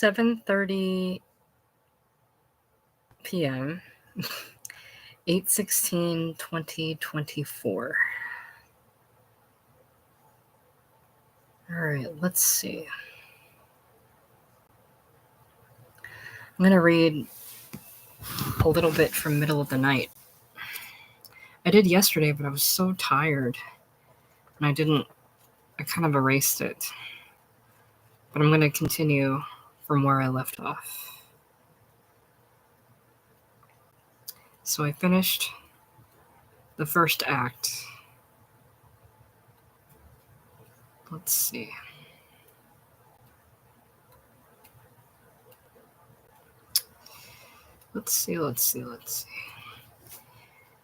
7:30 p.m. 8/16/2024. All right, let's see. I'm going to read a little bit from Middle of the Night. I did yesterday, but I was so tired and I kind of erased it. But I'm going to continue from where I left off. So I finished the first act. Let's see. Let's see.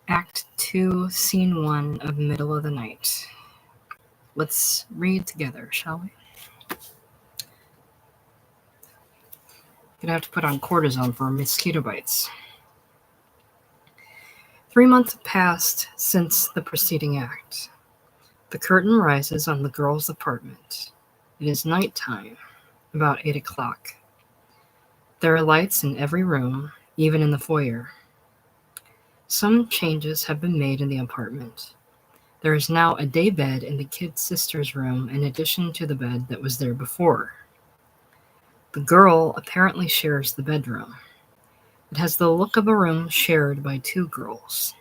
Act 2, Scene 1 of Middle of the Night. Let's read together, shall we? Gonna have to put on cortisone for mosquito bites. 3 months have passed since the preceding act. The curtain rises on the girl's apartment. It is nighttime, about 8 o'clock. There are lights in every room, even in the foyer. Some changes have been made in the apartment. There is now a day bed in the kid's sister's room in addition to the bed that was there before. The girl apparently shares the bedroom. It has the look of a room shared by two girls.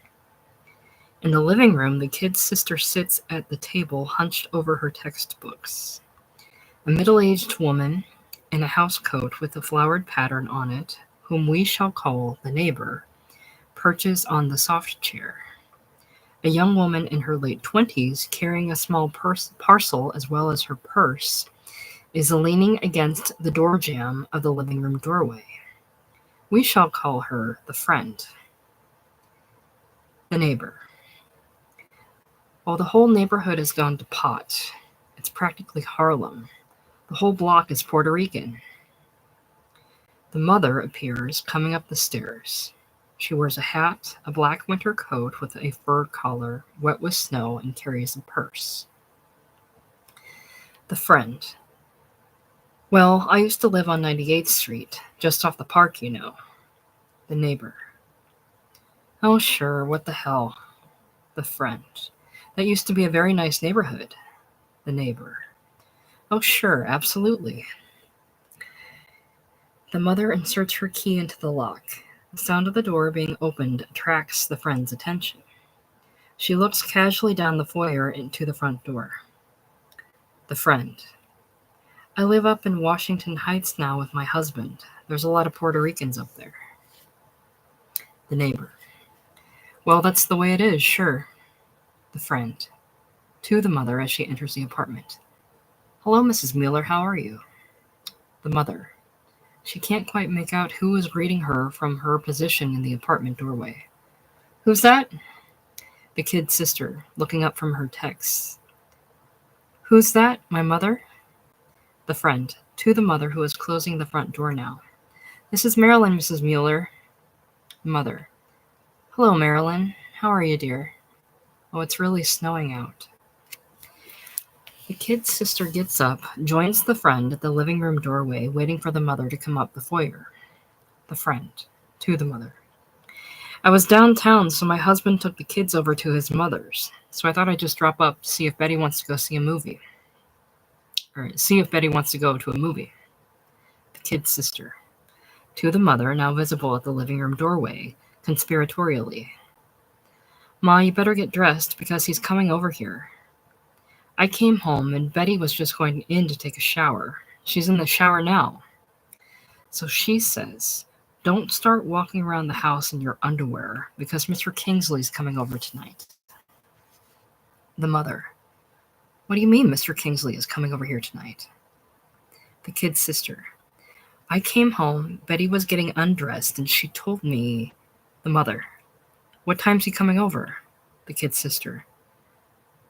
In the living room, the kid's sister sits at the table hunched over her textbooks. A middle-aged woman in a housecoat with a flowered pattern on it, whom we shall call the neighbor, perches on the soft chair. A young woman in her late 20s, carrying a small parcel as well as her purse, is leaning against the door jamb of the living room doorway. We shall call her the friend. The neighbor. While the whole neighborhood has gone to pot, it's practically Harlem. The whole block is Puerto Rican. The mother appears coming up the stairs. She wears a hat, a black winter coat with a fur collar, wet with snow, and carries a purse. The friend. Well, I used to live on 98th Street, just off the park, you know. The neighbor. Oh, sure, what the hell. The friend. That used to be a very nice neighborhood. The neighbor. Oh, sure, absolutely. The mother inserts her key into the lock. The sound of the door being opened attracts the friend's attention. She looks casually down the foyer into the front door. The friend. I live up in Washington Heights now with my husband. There's a lot of Puerto Ricans up there. The neighbor. Well, that's the way it is, sure. The friend. To the mother as she enters the apartment. Hello, Mrs. Mueller, how are you? The mother. She can't quite make out who is greeting her from her position in the apartment doorway. Who's that? The kid's sister, looking up from her texts. Who's that? My mother? The friend, to the mother who is closing the front door now. This is Marilyn, Mrs. Mueller. Mother. Hello, Marilyn. How are you, dear? Oh, it's really snowing out. The kid's sister gets up, joins the friend at the living room doorway, waiting for the mother to come up the foyer. The friend, to the mother. I was downtown, so my husband took the kids over to his mother's. So I thought I'd just drop up, see if Betty wants to go see a movie. Or see if Betty wants to go to a movie. The kid's sister, to the mother, now visible at the living room doorway, conspiratorially. Ma, you better get dressed because he's coming over here. I came home and Betty was just going in to take a shower. She's in the shower now. So she says, don't start walking around the house in your underwear because Mr. Kingsley's coming over tonight. The mother. What do you mean Mr. Kingsley is coming over here tonight? The kid's sister. I came home, Betty was getting undressed, and she told me. The mother. What time's he coming over? The kid's sister.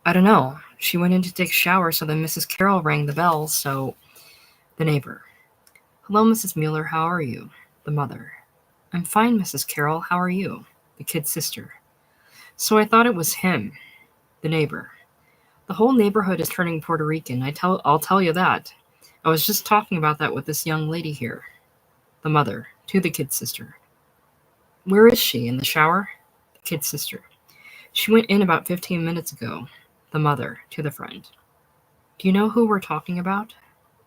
I don't know. She went in to take a shower, so then Mrs. Carroll rang the bell, so... The neighbor. Hello, Mrs. Mueller, how are you? The mother. I'm fine, Mrs. Carroll, how are you? The kid's sister. So I thought it was him. The neighbor. The whole neighborhood is turning Puerto Rican, I'll tell you that. I was just talking about that with this young lady here. The mother, to the kid's sister. Where is she? In the shower? The kid's sister. She went in about 15 minutes ago. The mother, to the friend. Do you know who we're talking about?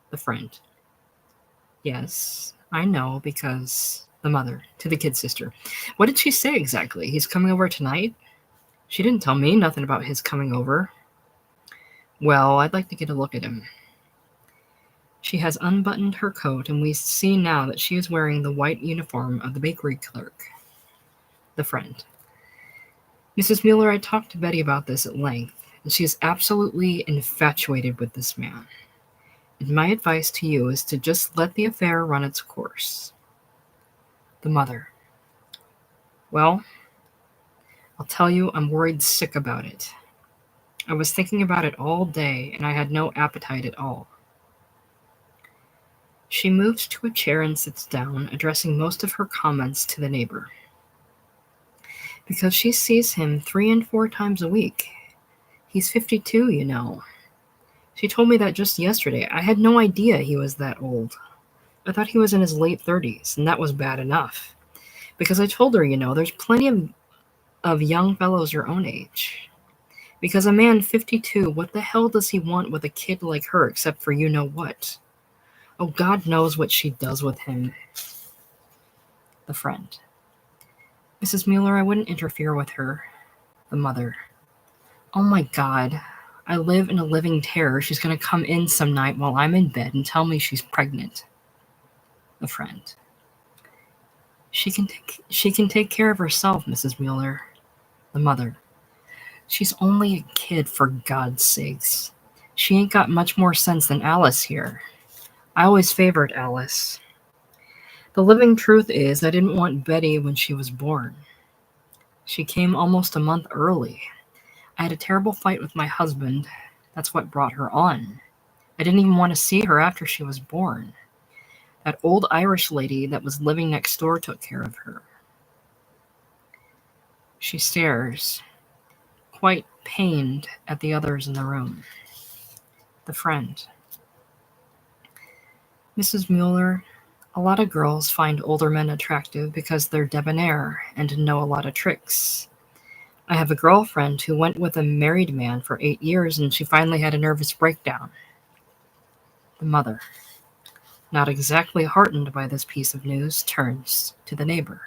The friend. Yes, I know because. The mother, to the kid's sister. What did she say exactly? He's coming over tonight? She didn't tell me nothing about his coming over. Well, I'd like to get a look at him. She has unbuttoned her coat, and we see now that she is wearing the white uniform of the bakery clerk. The friend. Mrs. Mueller, I talked to Betty about this at length, and she is absolutely infatuated with this man. And my advice to you is to just let the affair run its course. The mother. Well, I'll tell you, I'm worried sick about it. I was thinking about it all day, and I had no appetite at all. She moves to a chair and sits down, addressing most of her comments to the neighbor. Because she sees him 3 and 4 times a week. He's 52, you know. She told me that just yesterday. I had no idea he was that old. I thought he was in his late 30s, and that was bad enough. Because I told her, you know, there's plenty of young fellows your own age. Because a man 52, what the hell does he want with a kid like her except for you know what? Oh, God knows what she does with him. The friend. Mrs. Mueller, I wouldn't interfere with her. The mother. Oh my God. I live in a living terror. She's going to come in some night while I'm in bed and tell me she's pregnant. The friend. She can take care of herself, Mrs. Mueller. The mother. She's only a kid, for God's sakes. She ain't got much more sense than Alice here. I always favored Alice. The living truth is I didn't want Betty when she was born. She came almost a month early. I had a terrible fight with my husband. That's what brought her on. I didn't even want to see her after she was born. That old Irish lady that was living next door took care of her. She stares, quite pained, at the others in the room. The friend. Mrs. Mueller, a lot of girls find older men attractive because they're debonair and know a lot of tricks. I have a girlfriend who went with a married man for 8 years and she finally had a nervous breakdown. The mother, not exactly heartened by this piece of news, turns to the neighbor.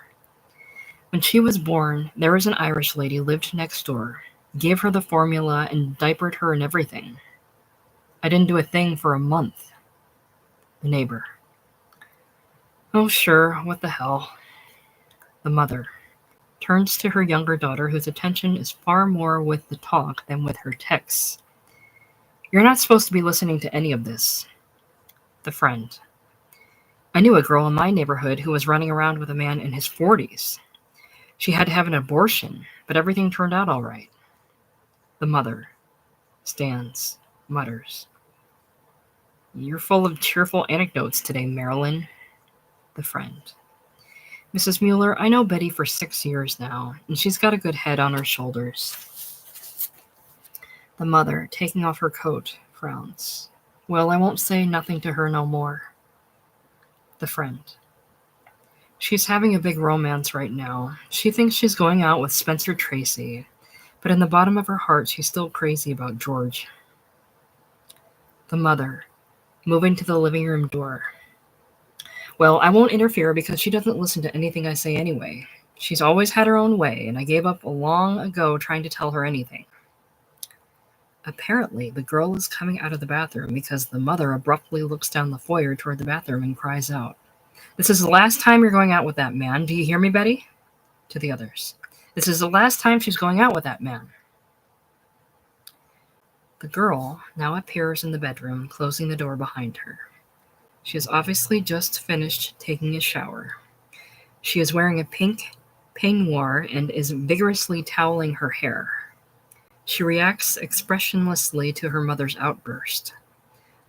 When she was born, there was an Irish lady lived next door, gave her the formula and diapered her and everything. I didn't do a thing for a month. The neighbor. Oh, sure, what the hell. The mother turns to her younger daughter, whose attention is far more with the talk than with her texts. You're not supposed to be listening to any of this. The friend. I knew a girl in my neighborhood who was running around with a man in his 40s. She had to have an abortion, but everything turned out all right. The mother stands, mutters. You're full of cheerful anecdotes today, Marilyn. The friend. Mrs. Mueller, I know Betty for 6 years now, and she's got a good head on her shoulders. The mother, taking off her coat, frowns. Well, I won't say nothing to her no more. The friend. She's having a big romance right now. She thinks she's going out with Spencer Tracy, but in the bottom of her heart, she's still crazy about George. The mother, moving to the living room door. Well, I won't interfere because she doesn't listen to anything I say anyway. She's always had her own way, and I gave up long ago trying to tell her anything. Apparently, the girl is coming out of the bathroom because the mother abruptly looks down the foyer toward the bathroom and cries out, This is the last time you're going out with that man. Do you hear me, Betty? To the others. This is the last time she's going out with that man. The girl now appears in the bedroom, closing the door behind her. She has obviously just finished taking a shower. She is wearing a pink peignoir and is vigorously toweling her hair. She reacts expressionlessly to her mother's outburst.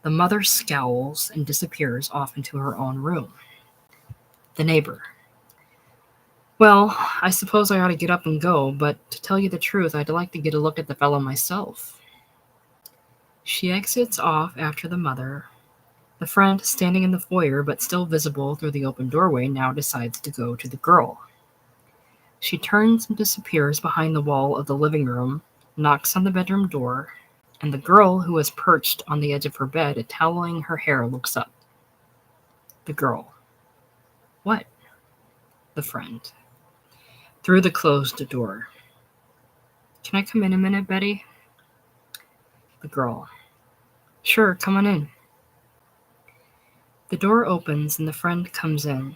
The mother scowls and disappears off into her own room. The neighbor. Well, I suppose I ought to get up and go, but to tell you the truth, I'd like to get a look at the fellow myself. She exits off after the mother, The friend, standing in the foyer but still visible through the open doorway, now decides to go to the girl. She turns and disappears behind the wall of the living room, knocks on the bedroom door, and the girl, who is perched on the edge of her bed, toweling her hair, looks up. The girl. What? The friend. Through the closed door. Can I come in a minute, Betty? The girl. Sure, come on in. The door opens and the friend comes in.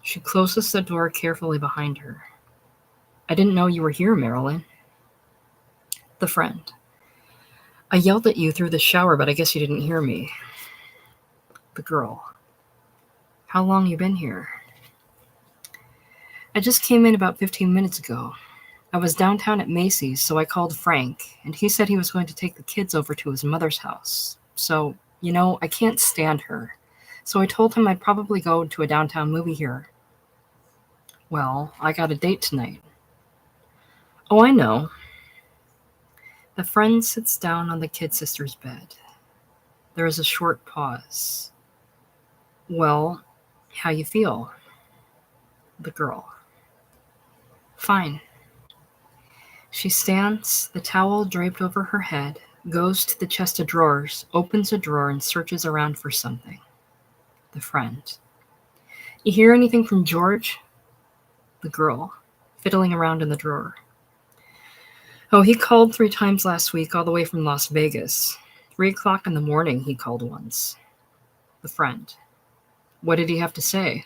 She closes the door carefully behind her. I didn't know you were here, Marilyn. The friend. I yelled at you through the shower, but I guess you didn't hear me. The girl. How long you been here? I just came in about 15 minutes ago. I was downtown at Macy's, so I called Frank, and he said he was going to take the kids over to his mother's house. So, I can't stand her. So I told him I'd probably go to a downtown movie here. Well, I got a date tonight. Oh, I know. The friend sits down on the kid sister's bed. There is a short pause. Well, how you feel? The girl. Fine. She stands, the towel draped over her head, goes to the chest of drawers, opens a drawer, and searches around for something. The friend. You hear anything from George? The girl, fiddling around in the drawer. Oh, he called 3 times last week, all the way from Las Vegas. 3 o'clock in the morning he called once. The friend. What did he have to say?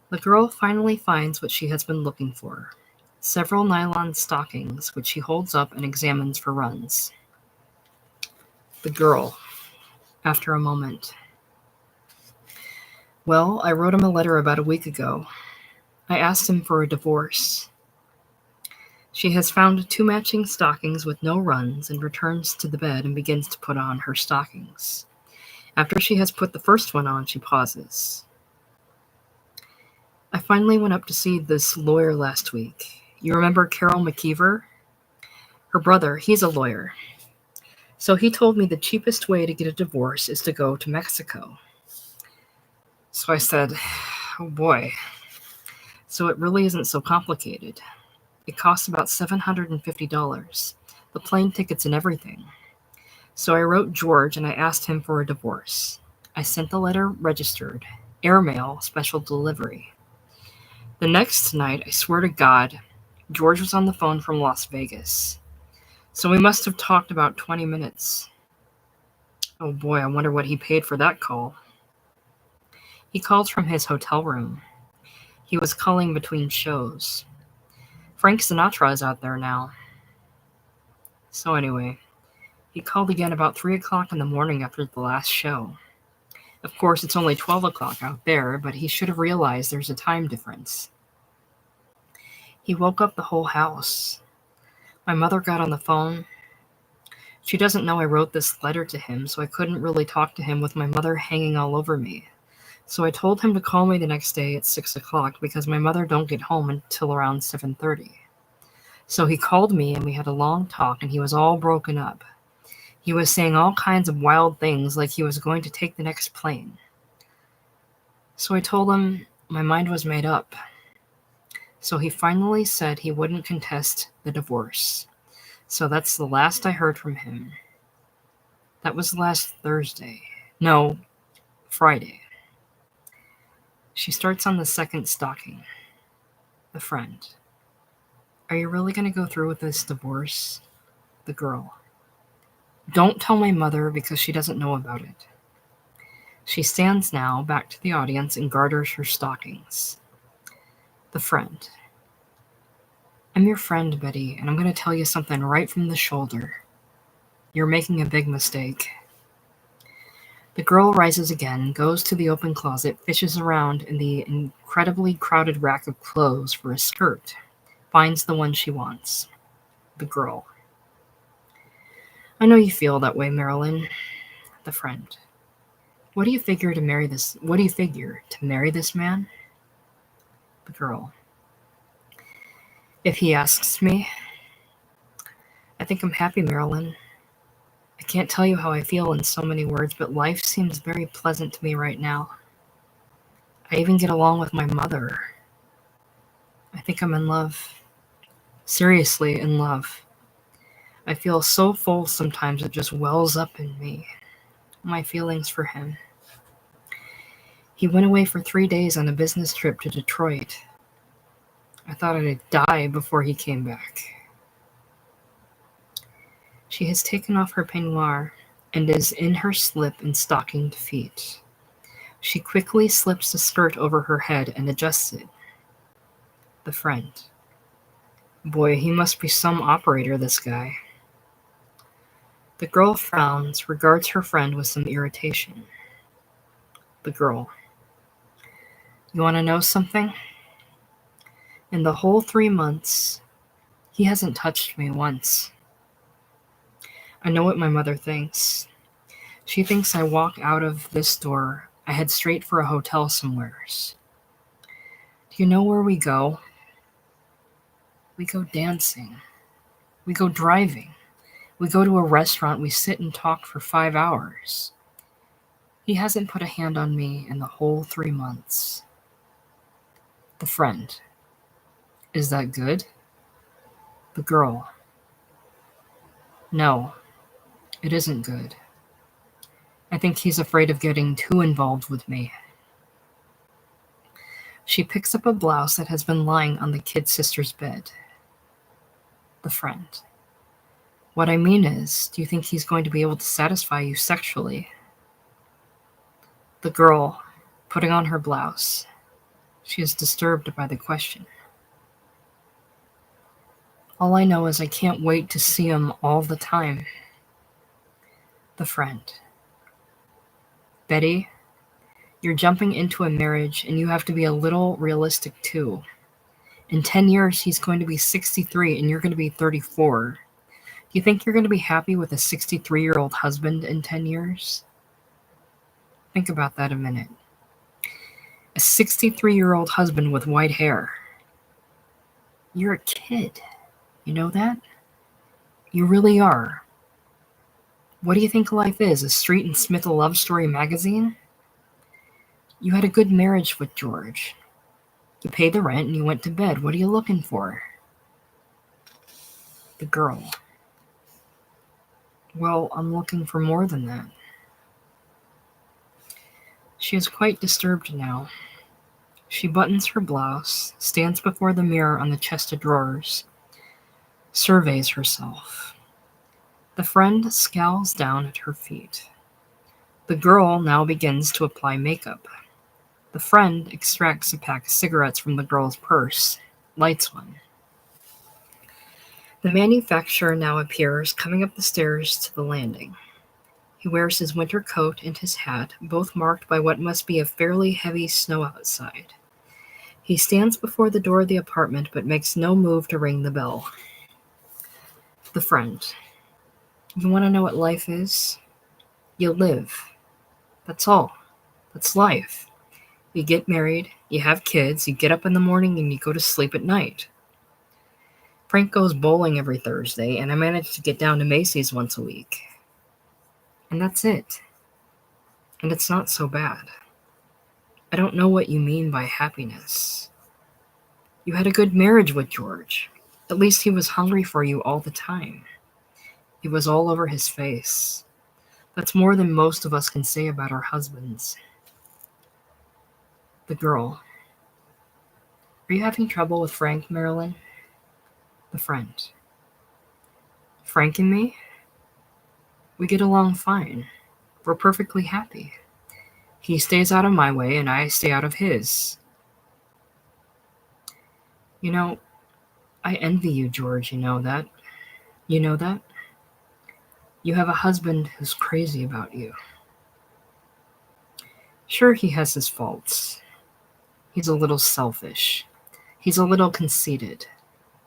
The girl finally finds what she has been looking for. Several nylon stockings, which she holds up and examines for runs. The girl, after a moment. Well, I wrote him a letter about a week ago. I asked him for a divorce. She has found 2 matching stockings with no runs and returns to the bed and begins to put on her stockings. After she has put the first one on, she pauses. I finally went up to see this lawyer last week. You remember Carol McKeever? Her brother, he's a lawyer. So he told me the cheapest way to get a divorce is to go to Mexico. So I said, oh boy. So it really isn't so complicated. It costs about $750, the plane tickets and everything. So I wrote George and I asked him for a divorce. I sent the letter registered, airmail, special delivery. The next night, I swear to God, George was on the phone from Las Vegas. So we must have talked about 20 minutes. Oh boy, I wonder what he paid for that call. He called from his hotel room. He was calling between shows. Frank Sinatra is out there now. So anyway, he called again about 3 o'clock in the morning after the last show. Of course, it's only 12 o'clock out there, but he should have realized there's a time difference. He woke up the whole house. My mother got on the phone. She doesn't know I wrote this letter to him, so I couldn't really talk to him with my mother hanging all over me. So I told him to call me the next day at 6 o'clock because my mother don't get home until around 7:30. So he called me and we had a long talk and he was all broken up. He was saying all kinds of wild things like he was going to take the next plane. So I told him my mind was made up. So he finally said he wouldn't contest the divorce. So that's the last I heard from him. That was last Thursday. No, Friday. She starts on the second stocking. The friend. Are you really going to go through with this divorce? The girl. Don't tell my mother because she doesn't know about it. She stands now back to the audience and garters her stockings. The friend. I'm your friend, Betty, and I'm going to tell you something right from the shoulder. You're making a big mistake. The girl rises again, goes to the open closet, fishes around in the incredibly crowded rack of clothes for a skirt, finds the one she wants. The girl. I know you feel that way, Marilyn. The friend. What do you figure to marry this man? The girl. If he asks me, I think I'm happy, Marilyn. I can't tell you how I feel in so many words, but life seems very pleasant to me right now. I even get along with my mother. I think I'm in love. Seriously, in love. I feel so full sometimes it just wells up in me. My feelings for him. He went away for 3 days on a business trip to Detroit. I thought I'd die before he came back. She has taken off her peignoir and is in her slip and stockinged feet. She quickly slips the skirt over her head and adjusts it. The friend. Boy, he must be some operator, this guy. The girl frowns, regards her friend with some irritation. The girl. You want to know something? In the whole 3 months, he hasn't touched me once. I know what my mother thinks. She thinks I walk out of this door, I head straight for a hotel somewheres. Do you know where we go? We go dancing. We go driving. We go to a restaurant, we sit and talk for 5 hours. He hasn't put a hand on me in the whole 3 months. The friend. Is that good? The girl. No, it isn't good. I think he's afraid of getting too involved with me. She picks up a blouse that has been lying on the kid sister's bed. The friend. What I mean is, do you think he's going to be able to satisfy you sexually? The girl, putting on her blouse. She is disturbed by the question. All I know is I can't wait to see him all the time. The friend. Betty, you're jumping into a marriage and you have to be a little realistic too. In 10 years, he's going to be 63 and you're going to be 34. Do you think you're going to be happy with a 63-year-old husband in 10 years? Think about that a minute. A 63-year-old husband with white hair. You're a kid. You know that? You really are. What do you think life is? A Street and Smith a love story magazine? You had a good marriage with George. You paid the rent and you went to bed. What are you looking for? The girl. Well, I'm looking for more than that. She is quite disturbed now. She buttons her blouse, stands before the mirror on the chest of drawers, surveys herself. The friend scowls down at her feet. The girl now begins to apply makeup. The friend extracts a pack of cigarettes from the girl's purse, lights one. The manufacturer now appears, coming up the stairs to the landing. He wears his winter coat and his hat, both marked by what must be a fairly heavy snow outside. He stands before the door of the apartment but makes no move to ring the bell. The friend. You want to know what life is? You live. That's all. That's life. You get married, you have kids, you get up in the morning and you go to sleep at night. Frank goes bowling every Thursday, and I manage to get down to Macy's once a week. And that's it. And it's not so bad. I don't know what you mean by happiness. You had a good marriage with George. At least he was hungry for you all the time. It was all over his face. That's more than most of us can say about our husbands. The girl. Are you having trouble with Frank, Marilyn? The friend. Frank and me? We get along fine. We're perfectly happy. He stays out of my way and I stay out of his. You know, I envy you, George, you know that? You know that? You have a husband who's crazy about you. Sure, he has his faults. He's a little selfish. He's a little conceited.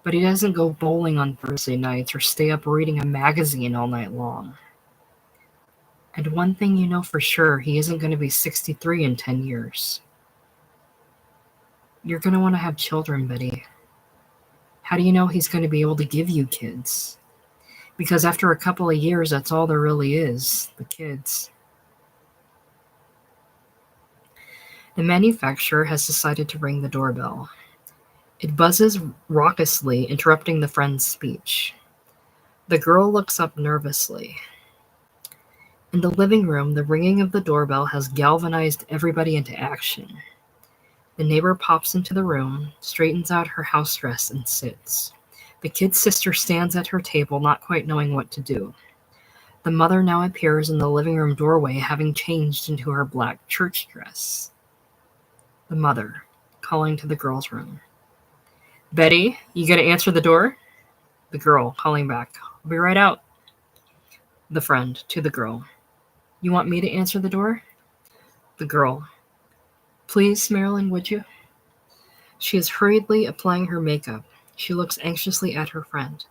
But he doesn't go bowling on Thursday nights or stay up reading a magazine all night long. And one thing you know for sure, he isn't going to be 63 in 10 years. You're going to want to have children, Betty. How do you know he's going to be able to give you kids? Because after a couple of years, that's all there really is, the kids. The manufacturer has decided to ring the doorbell. It buzzes raucously, interrupting the friend's speech. The girl looks up nervously. In the living room, the ringing of the doorbell has galvanized everybody into action. The neighbor pops into the room, straightens out her house dress, and sits. The kid's sister stands at her table, not quite knowing what to do. The mother now appears in the living room doorway, having changed into her black church dress. The mother, calling to the girl's room. Betty, you gotta answer the door? The girl, calling back. I'll be right out. The friend, to the girl. You want me to answer the door? The girl. Please, Marilyn, would you? She is hurriedly applying her makeup. She looks anxiously at her friend.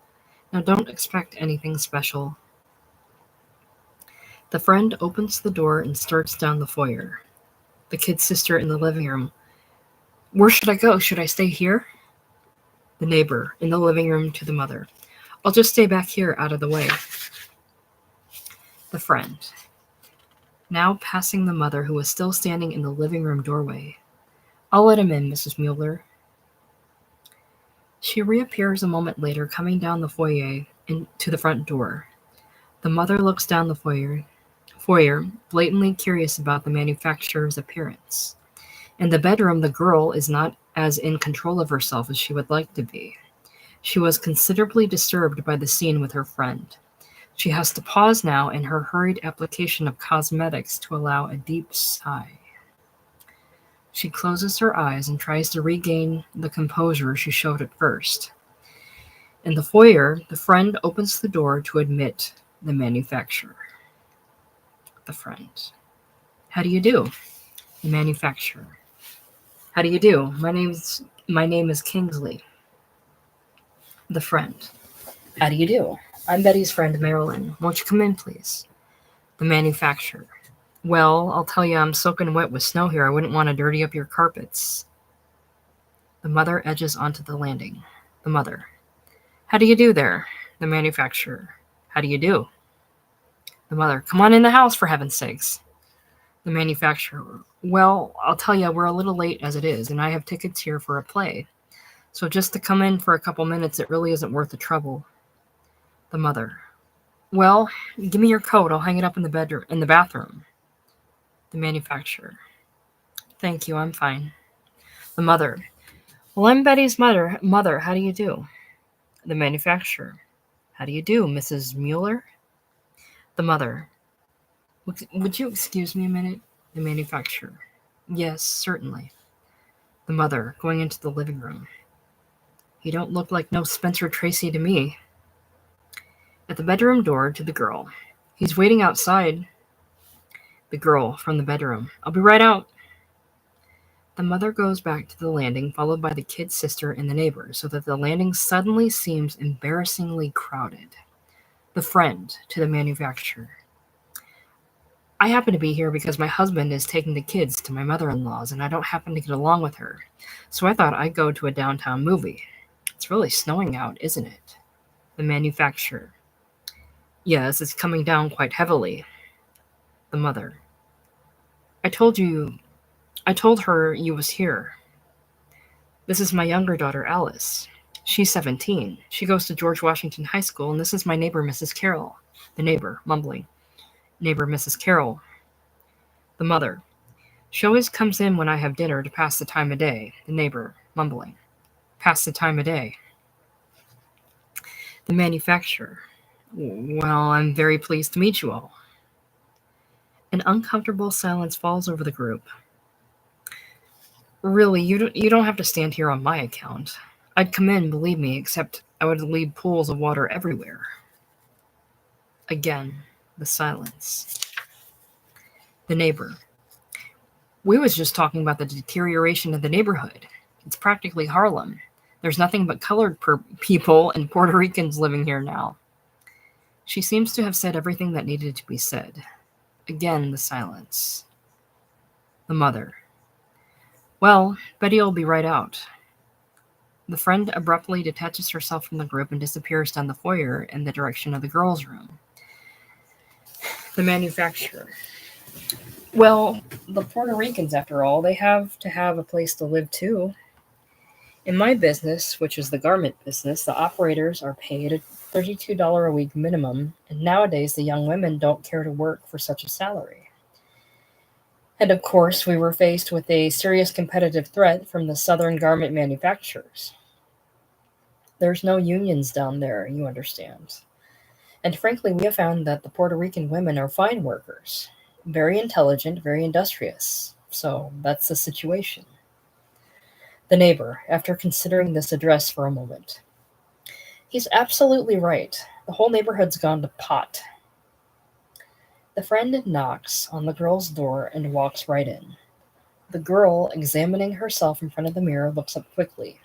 Now don't expect anything special. The friend opens the door and starts down the foyer. The kid's sister in the living room. Where should I go? Should I stay here? The neighbor in the living room to the mother. I'll just stay back here out of the way. The friend. Now passing the mother, who was still standing in the living room doorway. I'll let him in, Mrs. Mueller. She reappears a moment later, coming down the foyer to the front door. The mother looks down the foyer, blatantly curious about the manufacturer's appearance. In the bedroom, the girl is not as in control of herself as she would like to be. She was considerably disturbed by the scene with her friend. She has to pause now in her hurried application of cosmetics to allow a deep sigh. She closes her eyes and tries to regain the composure she showed at first. In the foyer, the friend opens the door to admit the manufacturer. The friend. How do you do? The manufacturer. How do you do? My name is Kingsley. The friend. How do you do? I'm Betty's friend, Marilyn. Won't you come in, please? The manufacturer. Well, I'll tell you, I'm soaking wet with snow here. I wouldn't want to dirty up your carpets. The mother edges onto the landing. The mother. How do you do there? The manufacturer. How do you do? The mother. Come on in the house, for heaven's sakes. The manufacturer. Well, I'll tell you, we're a little late as it is, and I have tickets here for a play. So just to come in for a couple minutes, it really isn't worth the trouble. The mother. Well, give me your coat. I'll hang it up in the bathroom. The manufacturer. Thank you, I'm fine. The mother. Well, I'm Betty's mother. Mother, how do you do? The manufacturer. How do you do, Mrs. Mueller? The mother. Would you excuse me a minute? The manufacturer. Yes, certainly. The mother, going into the living room. You don't look like no Spencer Tracy to me. At the bedroom door, to the girl. He's waiting outside. The girl, from the bedroom. I'll be right out. The mother goes back to the landing, followed by the kid's sister and the neighbor, so that the landing suddenly seems embarrassingly crowded. The friend, to the manufacturer. I happen to be here because my husband is taking the kids to my mother-in-law's, and I don't happen to get along with her. So I thought I'd go to a downtown movie. It's really snowing out, isn't it? The manufacturer. Yes, it's coming down quite heavily. The mother. I told her you was here. This is my younger daughter, Alice. She's 17. She goes to George Washington High School, and this is my neighbor, Mrs. Carroll. The neighbor, mumbling. Neighbor, Mrs. Carroll. The mother. She always comes in when I have dinner to pass the time of day. The neighbor, mumbling. Pass the time of day. The manufacturer. Well, I'm very pleased to meet you all. An uncomfortable silence falls over the group. Really, you don't have to stand here on my account. I'd come in, believe me, except I would leave pools of water everywhere. Again, the silence. The neighbor. We was just talking about the deterioration of the neighborhood. It's practically Harlem. There's nothing but colored people and Puerto Ricans living here now. She seems to have said everything that needed to be said. Again, the silence. The mother. Well, Betty'll be right out. The friend abruptly detaches herself from the group and disappears down the foyer in the direction of the girls' room. The manufacturer. Well, the Puerto Ricans, after all, they have to have a place to live too. In my business, which is the garment business, the operators are paid a $32 a week minimum, and nowadays the young women don't care to work for such a salary. And of course, we were faced with a serious competitive threat from the southern garment manufacturers. There's no unions down there, you understand. And frankly, we have found that the Puerto Rican women are fine workers, very intelligent, very industrious. So that's the situation. The neighbor, after considering this address for a moment. He's absolutely right. The whole neighborhood's gone to pot. The friend knocks on the girl's door and walks right in. The girl, examining herself in front of the mirror, looks up quickly.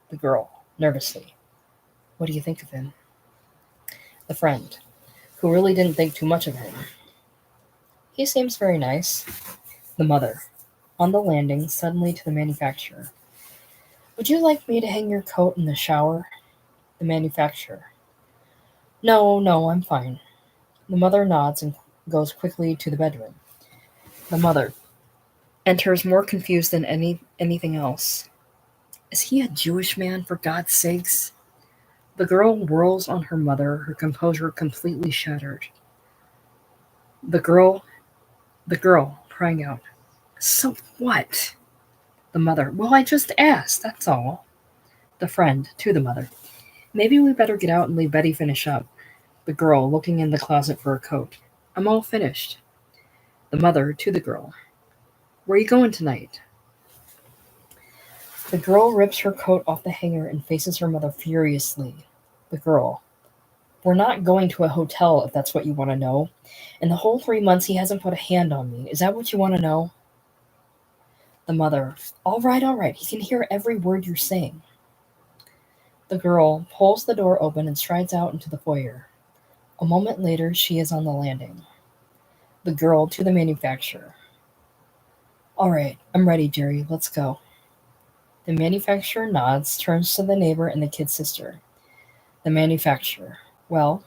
The girl, nervously. What do you think of him? The friend, who really didn't think too much of him. He seems very nice. The mother, on the landing, suddenly to the manufacturer. Would you like me to hang your coat in the shower? The manufacturer. No, no, I'm fine. The mother nods and goes quickly to the bedroom. The mother enters more confused than anything else. Is he a Jewish man, for God's sakes? The girl whirls on her mother, her composure completely shattered. The girl, crying out, So what? The mother, well, I just asked, that's all. The friend, to the mother, maybe we better get out and leave Betty finish up. The girl, looking in the closet for a coat. I'm all finished. The mother, to the girl, where are you going tonight? The girl rips her coat off the hanger and faces her mother furiously. The girl, we're not going to a hotel if that's what you want to know. In the whole 3 months he hasn't put a hand on me. Is that what you want to know? The mother, all right, he can hear every word you're saying. The girl pulls the door open and strides out into the foyer. A moment later, she is on the landing. The girl, to the manufacturer. All right, I'm ready, Jerry. Let's go. The manufacturer nods, turns to the neighbor and the kid sister. The manufacturer. Well,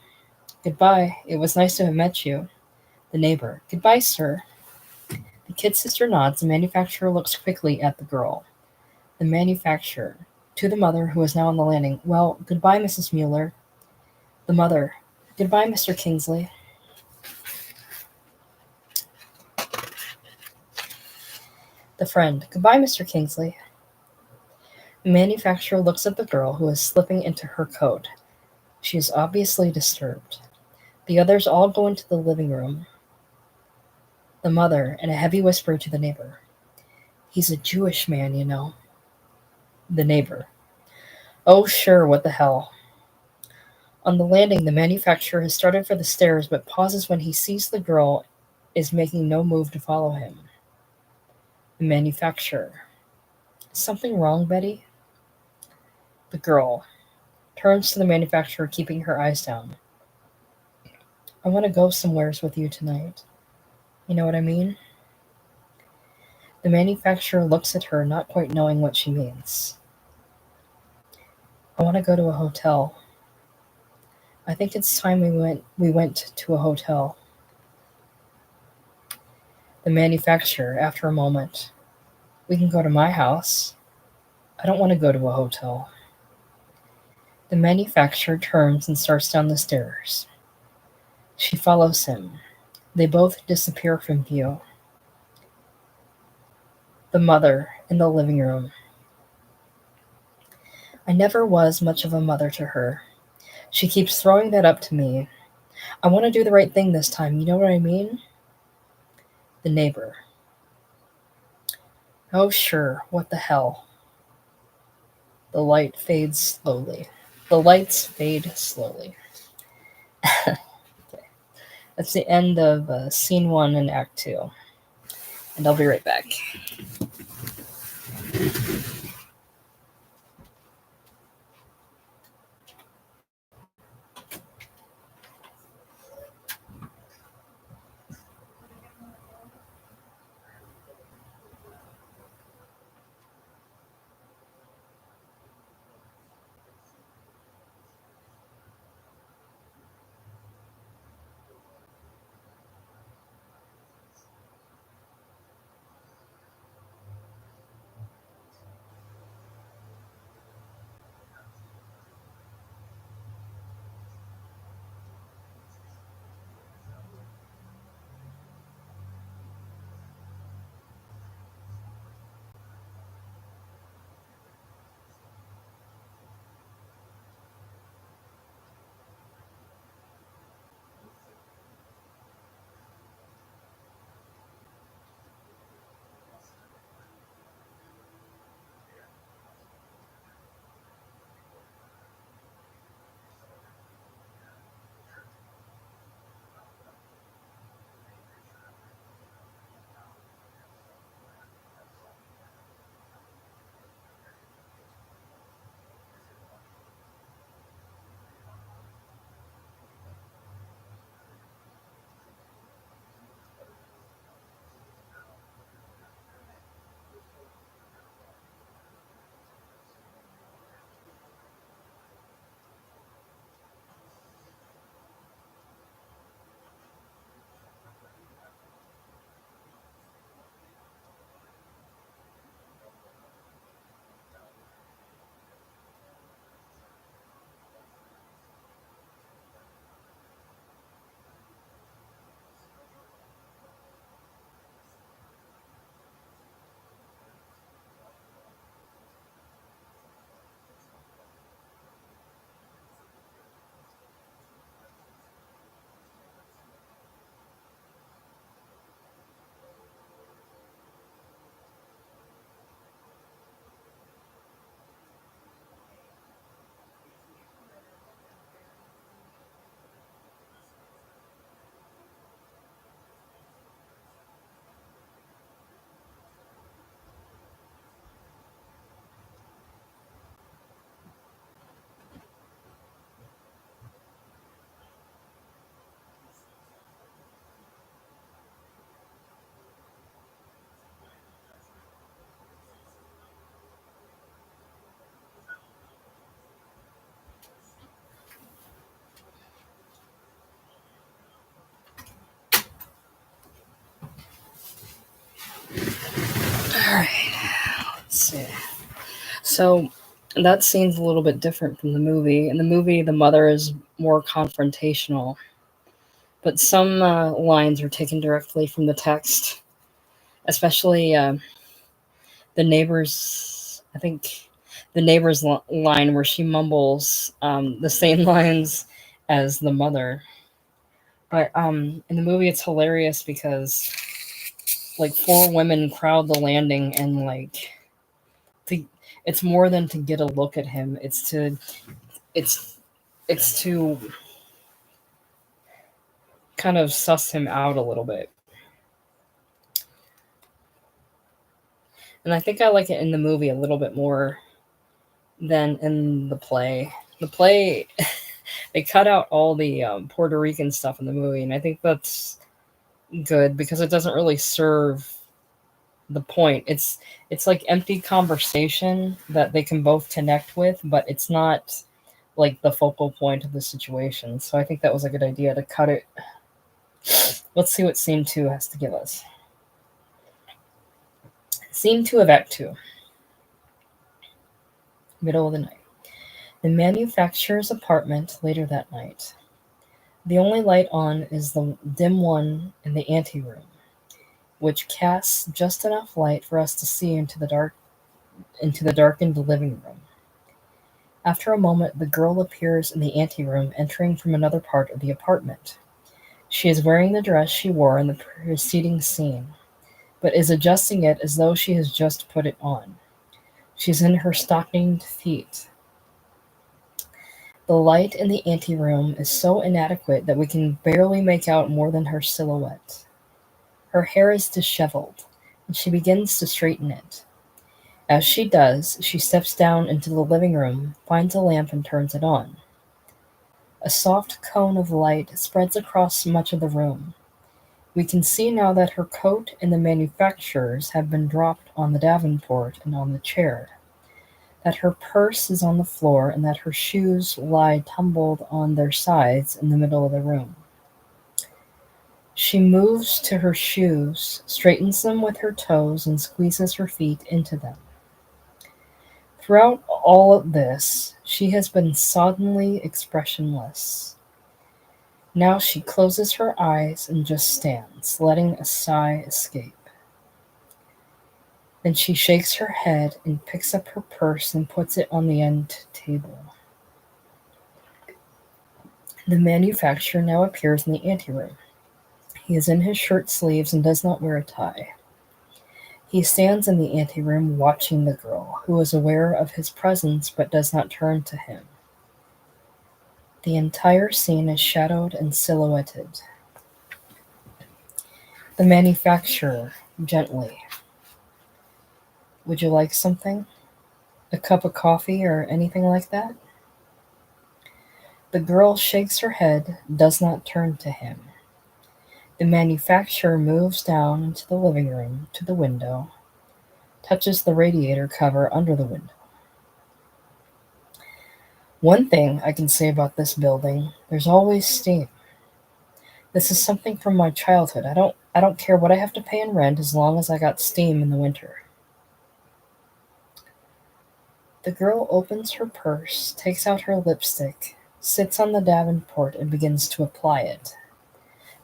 goodbye. It was nice to have met you. The neighbor. Goodbye, sir. The kid sister nods. The manufacturer looks quickly at the girl. The manufacturer. To the mother, who is now on the landing. Well, goodbye, Mrs. Mueller. The mother. Goodbye, Mr. Kingsley. The friend. Goodbye, Mr. Kingsley. The manufacturer looks at the girl, who is slipping into her coat. She is obviously disturbed. The others all go into the living room. The mother, in a heavy whisper to the neighbor. He's a Jewish man, you know. The neighbor. Oh, sure, what the hell. On the landing, the manufacturer has started for the stairs, but pauses when he sees the girl is making no move to follow him. The manufacturer. Is something wrong, Betty? The girl turns to the manufacturer, keeping her eyes down. I want to go somewheres with you tonight. You know what I mean? The manufacturer looks at her, not quite knowing what she means. I want to go to a hotel. I think it's time we went to a hotel. The manufacturer, after a moment. We can go to my house. I don't want to go to a hotel. The manufacturer turns and starts down the stairs. She follows him. They both disappear from view. The mother in the living room. I never was much of a mother to her. She keeps throwing that up to me. I want to do the right thing this time, you know what I mean? The neighbor. Oh, sure, what the hell? The light fades slowly. The lights fade slowly. Okay. That's the end of scene 1 in Act 2. And I'll be right back. So that scene's a little bit different from the movie. In the movie, the mother is more confrontational, but some lines are taken directly from the text, especially the neighbors. I think the neighbors line where she mumbles the same lines as the mother. But in the movie, it's hilarious because like four women crowd the landing and to, it's more than to get a look at him. It's it's to kind of suss him out a little bit. And I think I like it in the movie a little bit more than in the play. The play, they cut out all the Puerto Rican stuff in the movie, and I think that's good because it doesn't really serve the point. It's like empty conversation that they can both connect with, but it's not like the focal point of the situation. So I think that was a good idea to cut it. Let's see what scene 2 has to give us. Scene 2 of Act 2. Middle of the night. The manufacturer's apartment later that night. The only light on is the dim one in the anteroom, which casts just enough light for us to see into the darkened living room. After a moment, the girl appears in the anteroom, entering from another part of the apartment. She is wearing the dress she wore in the preceding scene, but is adjusting it as though she has just put it on. She's in her stockinged feet. The light in the anteroom is so inadequate that we can barely make out more than her silhouette. Her hair is disheveled, and she begins to straighten it. As she does, she steps down into the living room, finds a lamp, and turns it on. A soft cone of light spreads across much of the room. We can see now that her coat and the manufacturer's have been dropped on the davenport and on the chair, that her purse is on the floor, and that her shoes lie tumbled on their sides in the middle of the room. She moves to her shoes, straightens them with her toes, and squeezes her feet into them. Throughout all of this, she has been soddenly expressionless. Now she closes her eyes and just stands, letting a sigh escape. Then she shakes her head and picks up her purse and puts it on the end table. The manufacturer now appears in the anteroom. He is in his shirt sleeves and does not wear a tie. He stands in the anteroom watching the girl, who is aware of his presence but does not turn to him. The entire scene is shadowed and silhouetted. The manufacturer, gently. Would you like something? A cup of coffee or anything like that? The girl shakes her head, does not turn to him. The manufacturer moves down into the living room to the window, touches the radiator cover under the window. One thing I can say about this building, there's always steam. This is something from my childhood. I don't care what I have to pay in rent as long as I got steam in the winter. The girl opens her purse, takes out her lipstick, sits on the davenport, and begins to apply it.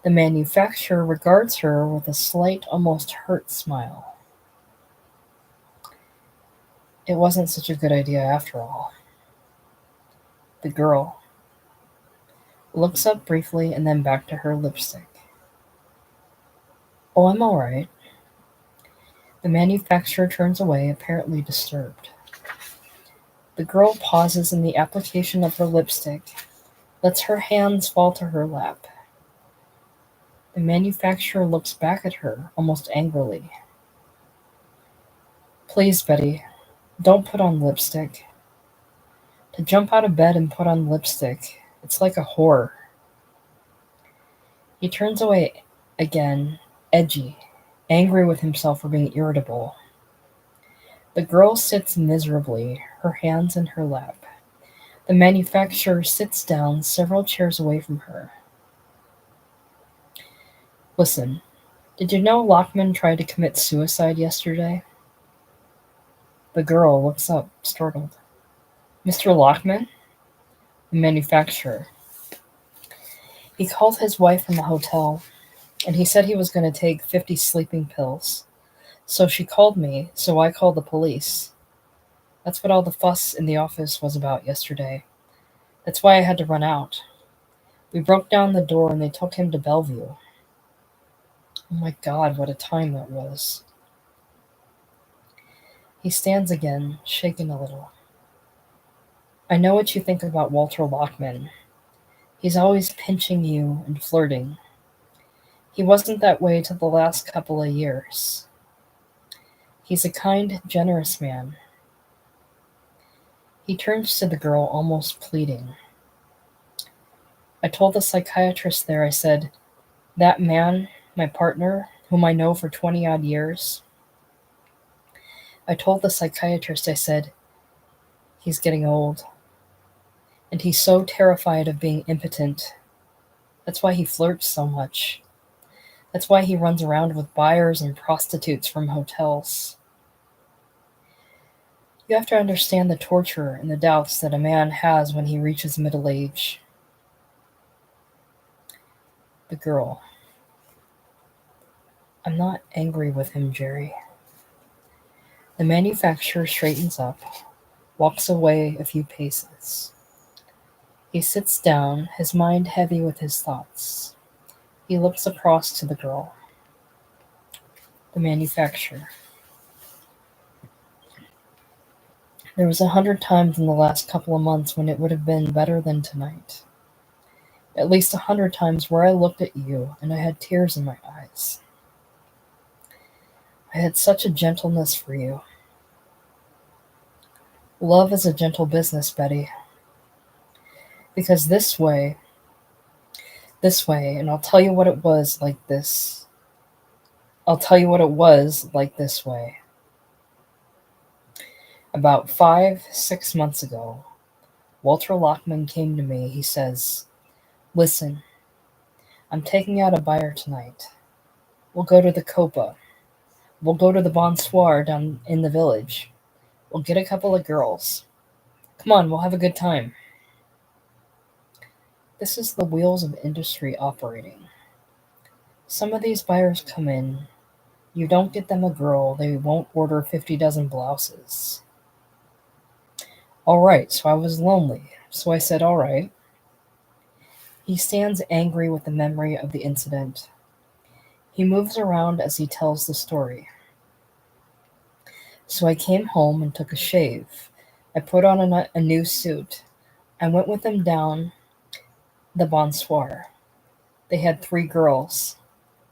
The manufacturer regards her with a slight, almost hurt smile. It wasn't such a good idea after all. The girl looks up briefly and then back to her lipstick. Oh, I'm all right. The manufacturer turns away, apparently disturbed. The girl pauses in the application of her lipstick, lets her hands fall to her lap. The manufacturer looks back at her, almost angrily. Please, Betty, don't put on lipstick. To jump out of bed and put on lipstick, it's like a whore. He turns away again, edgy, angry with himself for being irritable. The girl sits miserably, her hands in her lap. The manufacturer sits down several chairs away from her. Listen, did you know Lockman tried to commit suicide yesterday? The girl looks up, startled. Mr. Lockman? The manufacturer. He called his wife from the hotel, and he said he was going to take 50 sleeping pills. So she called me, so I called the police. That's what all the fuss in the office was about yesterday. That's why I had to run out. We broke down the door and they took him to Bellevue. Oh my God, what a time that was. He stands again, shaken a little. I know what you think about Walter Lockman. He's always pinching you and flirting. He wasn't that way till the last couple of years. He's a kind, generous man. He turns to the girl, almost pleading. I told the psychiatrist there, I said, that man, my partner, whom I know for 20-odd years, I told the psychiatrist, I said, he's getting old. And he's so terrified of being impotent. That's why he flirts so much. That's why he runs around with buyers and prostitutes from hotels. You have to understand the torture and the doubts that a man has when he reaches middle age. The girl. I'm not angry with him, Jerry. The manufacturer straightens up, walks away a few paces. He sits down, his mind heavy with his thoughts. He looks across to the girl. The manufacturer. There was 100 times in the last couple of months when it would have been better than tonight. At least 100 times where I looked at you and I had tears in my eyes. I had such a gentleness for you. Love is a gentle business, Betty. Because this way, and I'll tell you what it was like this. I'll tell you what it was like this way. About 5-6 months ago, Walter Lockman came to me. He says, listen, I'm taking out a buyer tonight. We'll go to the Copa. We'll go to the Bonsoir down in the village. We'll get a couple of girls. Come on, we'll have a good time. This is the wheels of industry operating. Some of these buyers come in. You don't get them a girl, they won't order 50 dozen blouses. All right, so I was lonely. So I said, all right. He stands angry with the memory of the incident. He moves around as he tells the story. So I came home and took a shave. I put on a new suit. I went with them down the Bonsoir. They had 3 girls.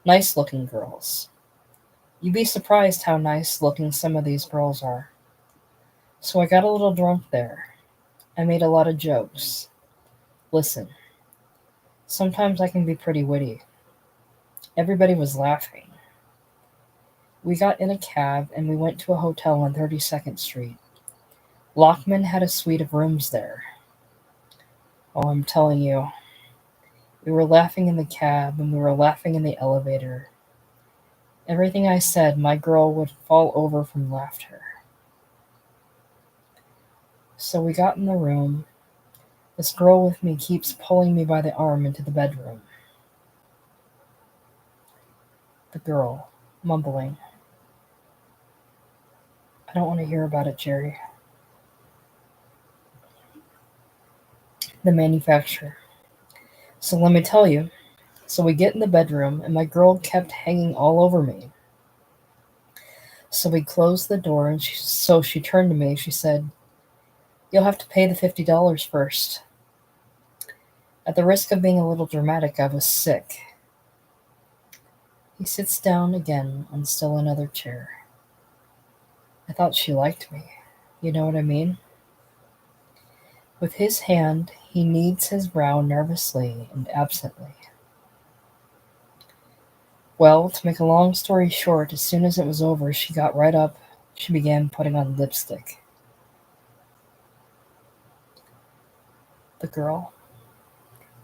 Nice-looking girls. You'd be surprised how nice-looking some of these girls are. So I got a little drunk there. I made a lot of jokes. Listen, sometimes I can be pretty witty. Everybody was laughing. We got in a cab and we went to a hotel on 32nd Street. Lockman had a suite of rooms there. Oh, I'm telling you. We were laughing in the cab and we were laughing in the elevator. Everything I said, my girl would fall over from laughter. So we got in the room. This girl with me keeps pulling me by the arm into the bedroom. The girl, mumbling. I don't want to hear about it, Jerry. The manufacturer. So let me tell you. So we get in the bedroom, and my girl kept hanging all over me. So we closed the door, and she turned to me. She said, you'll have to pay the $50 first. At the risk of being a little dramatic, I was sick. He sits down again on still another chair. I thought she liked me. You know what I mean? With his hand, he kneads his brow nervously and absently. Well, to make a long story short, as soon as it was over, she got right up. She began putting on lipstick. The girl,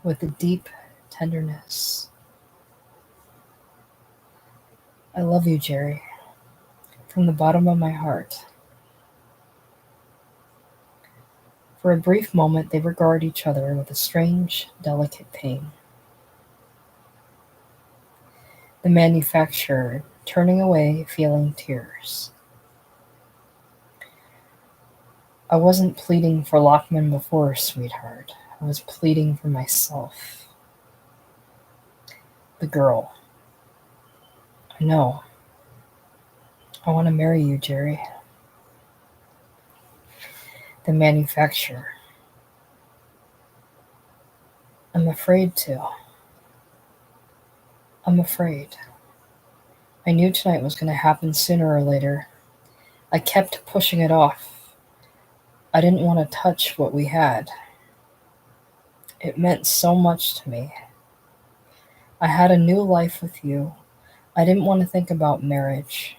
with a deep tenderness. I love you, Jerry, from the bottom of my heart. For a brief moment, they regard each other with a strange, delicate pain. The manufacturer, turning away, feeling tears. I wasn't pleading for Lockman before, sweetheart. I was pleading for myself. The girl. I know. I want to marry you, Jerry. The manufacturer. I'm afraid to. I'm afraid. I knew tonight was going to happen sooner or later. I kept pushing it off. I didn't want to touch what we had. It meant so much to me. I had a new life with you. I didn't want to think about marriage.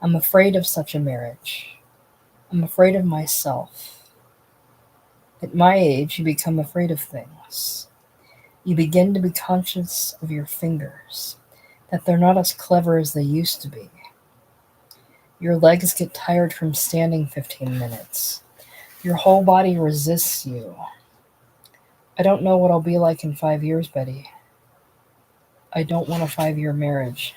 I'm afraid of such a marriage. I'm afraid of myself. At my age, you become afraid of things. You begin to be conscious of your fingers, that they're not as clever as they used to be. Your legs get tired from standing 15 minutes. Your whole body resists you. I don't know what I'll be like in 5 years, Betty. I don't want a 5-year marriage.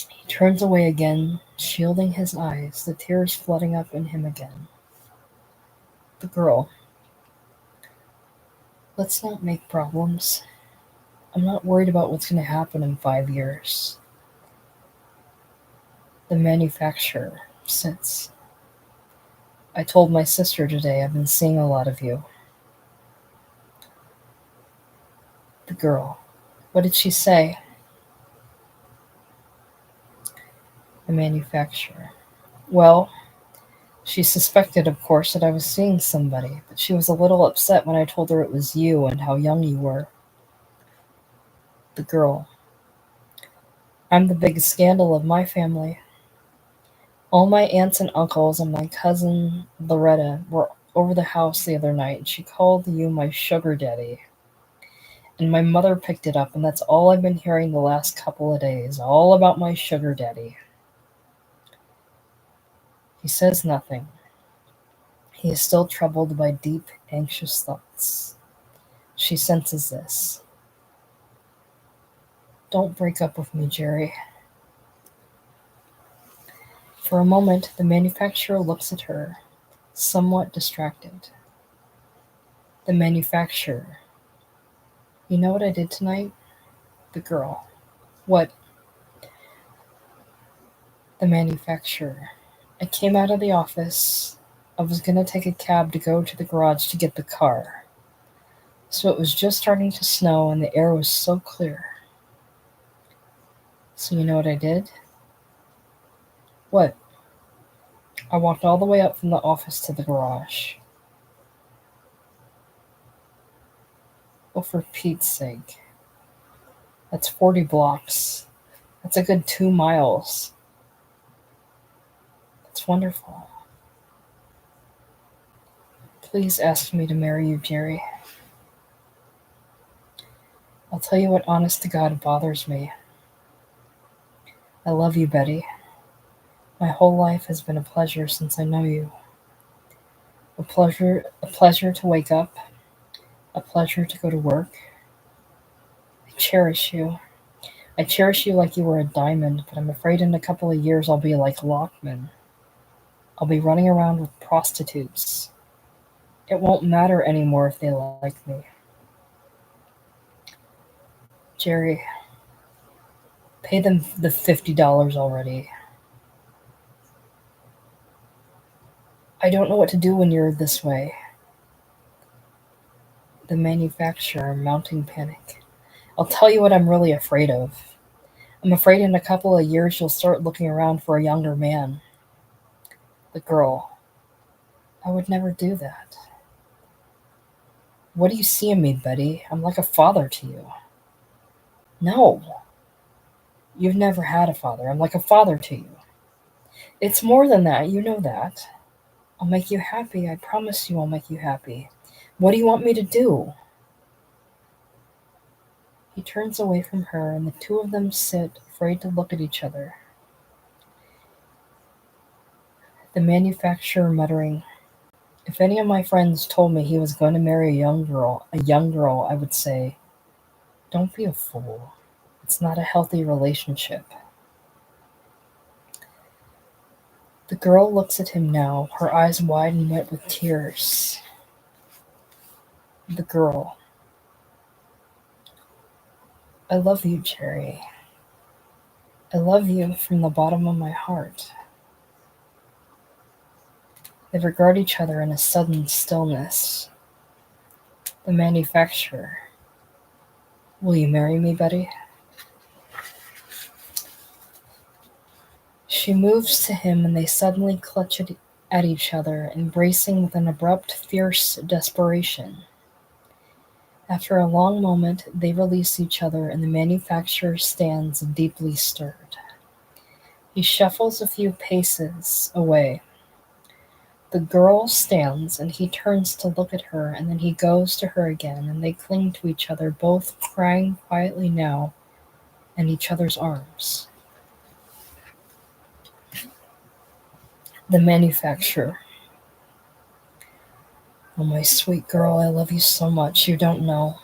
He turns away again, shielding his eyes, the tears flooding up in him again. The girl. Let's not make problems. I'm not worried about what's going to happen in 5 years. The manufacturer sits. I told my sister today I've been seeing a lot of you. The girl. What did she say? The manufacturer. Well, she suspected, of course, that I was seeing somebody, but she was a little upset when I told her it was you and how young you were. The girl. I'm the biggest scandal of my family. All my aunts and uncles and my cousin Loretta were over the house the other night, and she called you my sugar daddy. And my mother picked it up, and that's all I've been hearing the last couple of days, all about my sugar daddy. He says nothing. He is still troubled by deep, anxious thoughts. She senses this. Don't break up with me, Jerry. For a moment, the manufacturer looks at her, somewhat distracted. The manufacturer. You know what I did tonight? The girl. What? The manufacturer. I came out of the office. I was going to take a cab to go to the garage to get the car. So it was just starting to snow and the air was so clear. So you know what I did? What? I walked all the way up from the office to the garage. Well, for Pete's sake. That's 40 blocks. That's a good 2 miles. That's wonderful. Please ask me to marry you, Jerry. I'll tell you what honest to God bothers me. I love you, Betty. My whole life has been a pleasure since I know you. A pleasure to wake up, a pleasure to go to work. I cherish you. I cherish you like you were a diamond, but I'm afraid in a couple of years I'll be like Lockman. I'll be running around with prostitutes. It won't matter anymore if they like me. Jerry, pay them the $50 already. I don't know what to do when you're this way. The manufacturer, mounting panic. I'll tell you what I'm really afraid of. I'm afraid in a couple of years you'll start looking around for a younger man. The girl. I would never do that. What do you see in me, Betty? I'm like a father to you. No. You've never had a father. I'm like a father to you. It's more than that. You know that. I'll make you happy. I promise you I'll make you happy. What do you want me to do? He turns away from her, and the two of them sit, afraid to look at each other. The manufacturer muttering, "If any of my friends told me he was going to marry a young girl, I would say, don't be a fool. It's not a healthy relationship." The girl looks at him now, her eyes wide and wet with tears. The girl. "I love you, Jerry. I love you from the bottom of my heart." They regard each other in a sudden stillness. The manufacturer. "Will you marry me, Betty?" She moves to him and they suddenly clutch at each other, embracing with an abrupt, fierce desperation. After a long moment, they release each other and the manufacturer stands deeply stirred. He shuffles a few paces away. The girl stands and he turns to look at her and then he goes to her again and they cling to each other, both crying quietly now in each other's arms. The manufacturer. "Oh, my sweet girl, I love you so much, you don't know."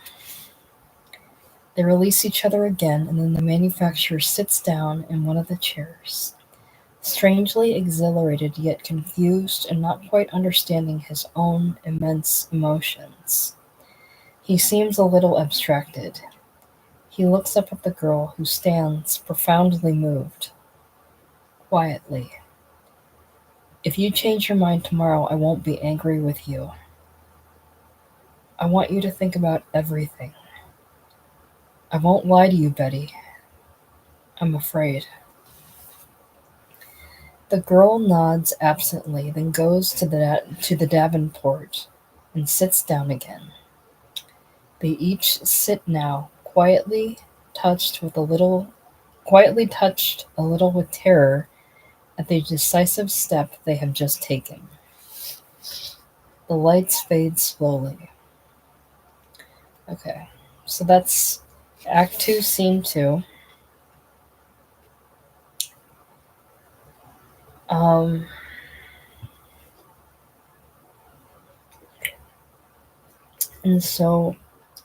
They release each other again, and then the manufacturer sits down in one of the chairs, strangely exhilarated yet confused and not quite understanding his own immense emotions. He seems a little abstracted. He looks up at the girl, who stands profoundly moved. Quietly. "If you change your mind tomorrow, I won't be angry with you. I want you to think about everything. I won't lie to you, Betty. I'm afraid." The girl nods absently, then goes to the davenport and sits down again. They each sit now, quietly touched a little with terror at the decisive step they have just taken. The lights fade slowly. Okay, so that's Act 2, Scene 2. Um, and so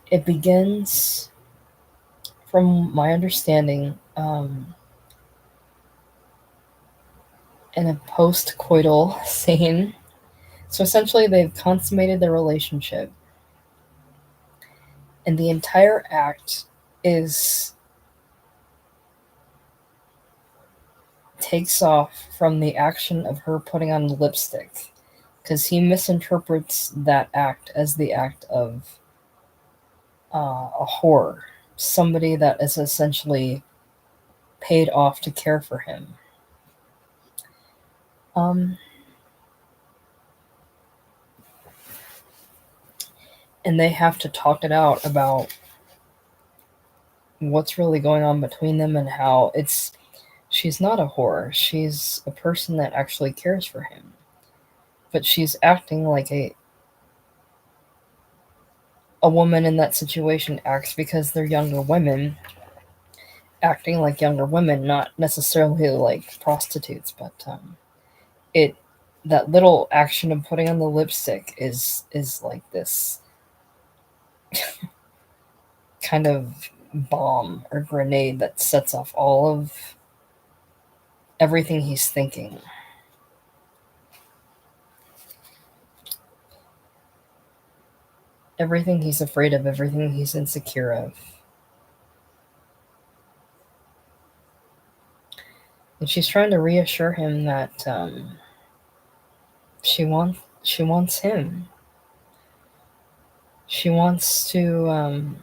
it begins, from my understanding, in a post-coital scene. So essentially, they've consummated their relationship, and the entire act is takes off from the action of her putting on lipstick, because he misinterprets that act as the act of a whore, somebody that is essentially paid off to care for him. Um, and they have to talk it out about what's really going on between them and how she's not a whore. She's a person that actually cares for him. But she's acting like a woman in that situation acts, because they're younger women, acting like younger women, not necessarily like prostitutes, but it that little action of putting on the lipstick is like this kind of bomb or grenade that sets off all of everything he's thinking. Everything he's afraid of, everything he's insecure of. And she's trying to reassure him that she wants him. She wants to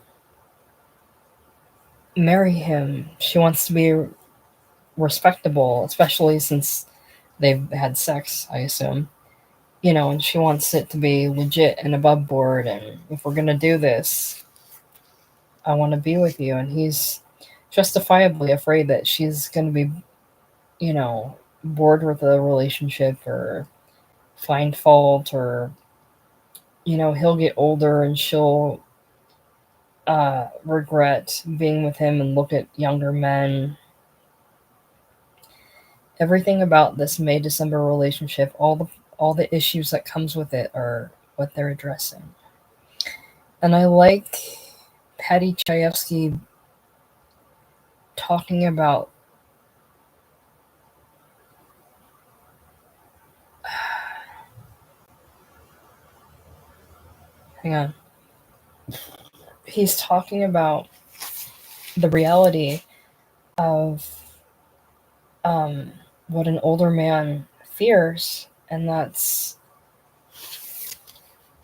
marry him. She wants to be respectable, especially since they've had sex, I assume. And she wants it to be legit and above board. And if we're going to do this, I want to be with you. And he's justifiably afraid that she's going to be, bored with the relationship or find fault, or, he'll get older and she'll regret being with him and look at younger men. Everything about this May December relationship, all the issues that comes with it are what they're addressing. And I like Patty Chayefsky talking about hang on. He's talking about the reality of what an older man fears, and that's,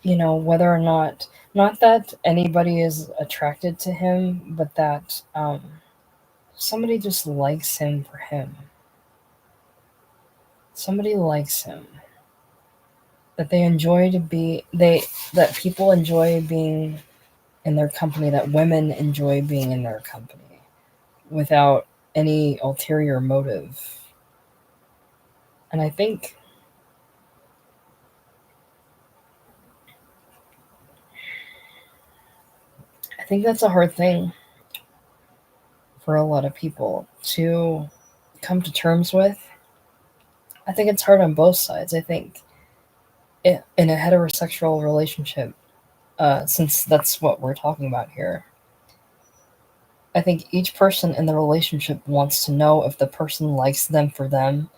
whether or not that anybody is attracted to him, but that somebody just likes him for him. Somebody likes him. That they enjoy to be that people enjoy being in their company, that women enjoy being in their company without any ulterior motive. And I think that's a hard thing for a lot of people to come to terms with. I think it's hard on both sides. I think in a heterosexual relationship, since that's what we're talking about here, I think each person in the relationship wants to know if the person likes them for them,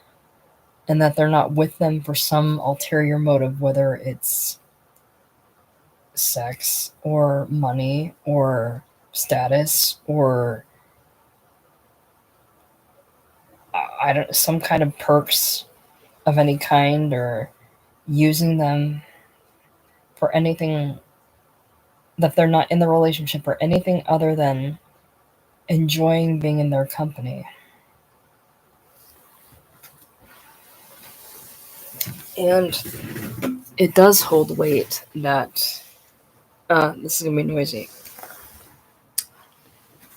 and that they're not with them for some ulterior motive, whether it's sex or money or status or I don't some kind of perks of any kind, or using them for anything, that they're not in the relationship for anything other than enjoying being in their company. And it does hold weight that this is gonna be noisy.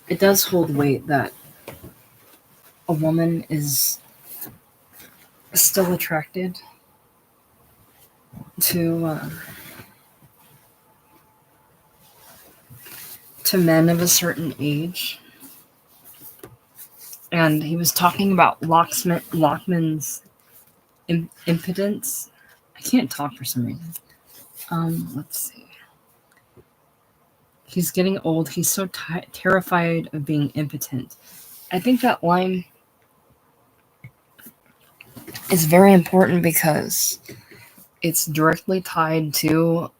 It does hold weight that a woman is still attracted to men of a certain age. And he was talking about Lockman's impotence. I can't talk for some reason. Let's see. He's getting old. He's so terrified of being impotent. I think that line is very important because it's directly tied to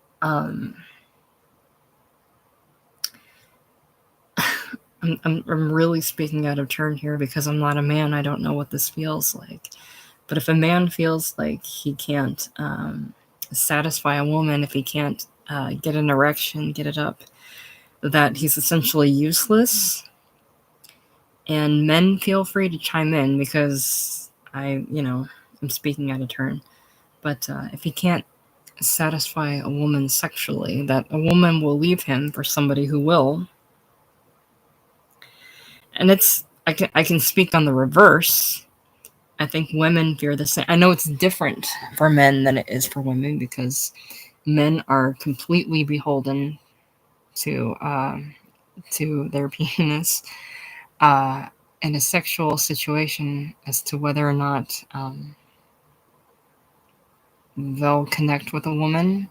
I'm really speaking out of turn here because I'm not a man. I don't know what this feels like. But if a man feels like he can't satisfy a woman, if he can't get an erection, get it up, that he's essentially useless. And men, feel free to chime in because I'm speaking out of turn. But if he can't satisfy a woman sexually, that a woman will leave him for somebody who will. And I can speak on the reverse. I think women fear the same. I know it's different for men than it is for women because men are completely beholden to their penis in a sexual situation as to whether or not they'll connect with a woman,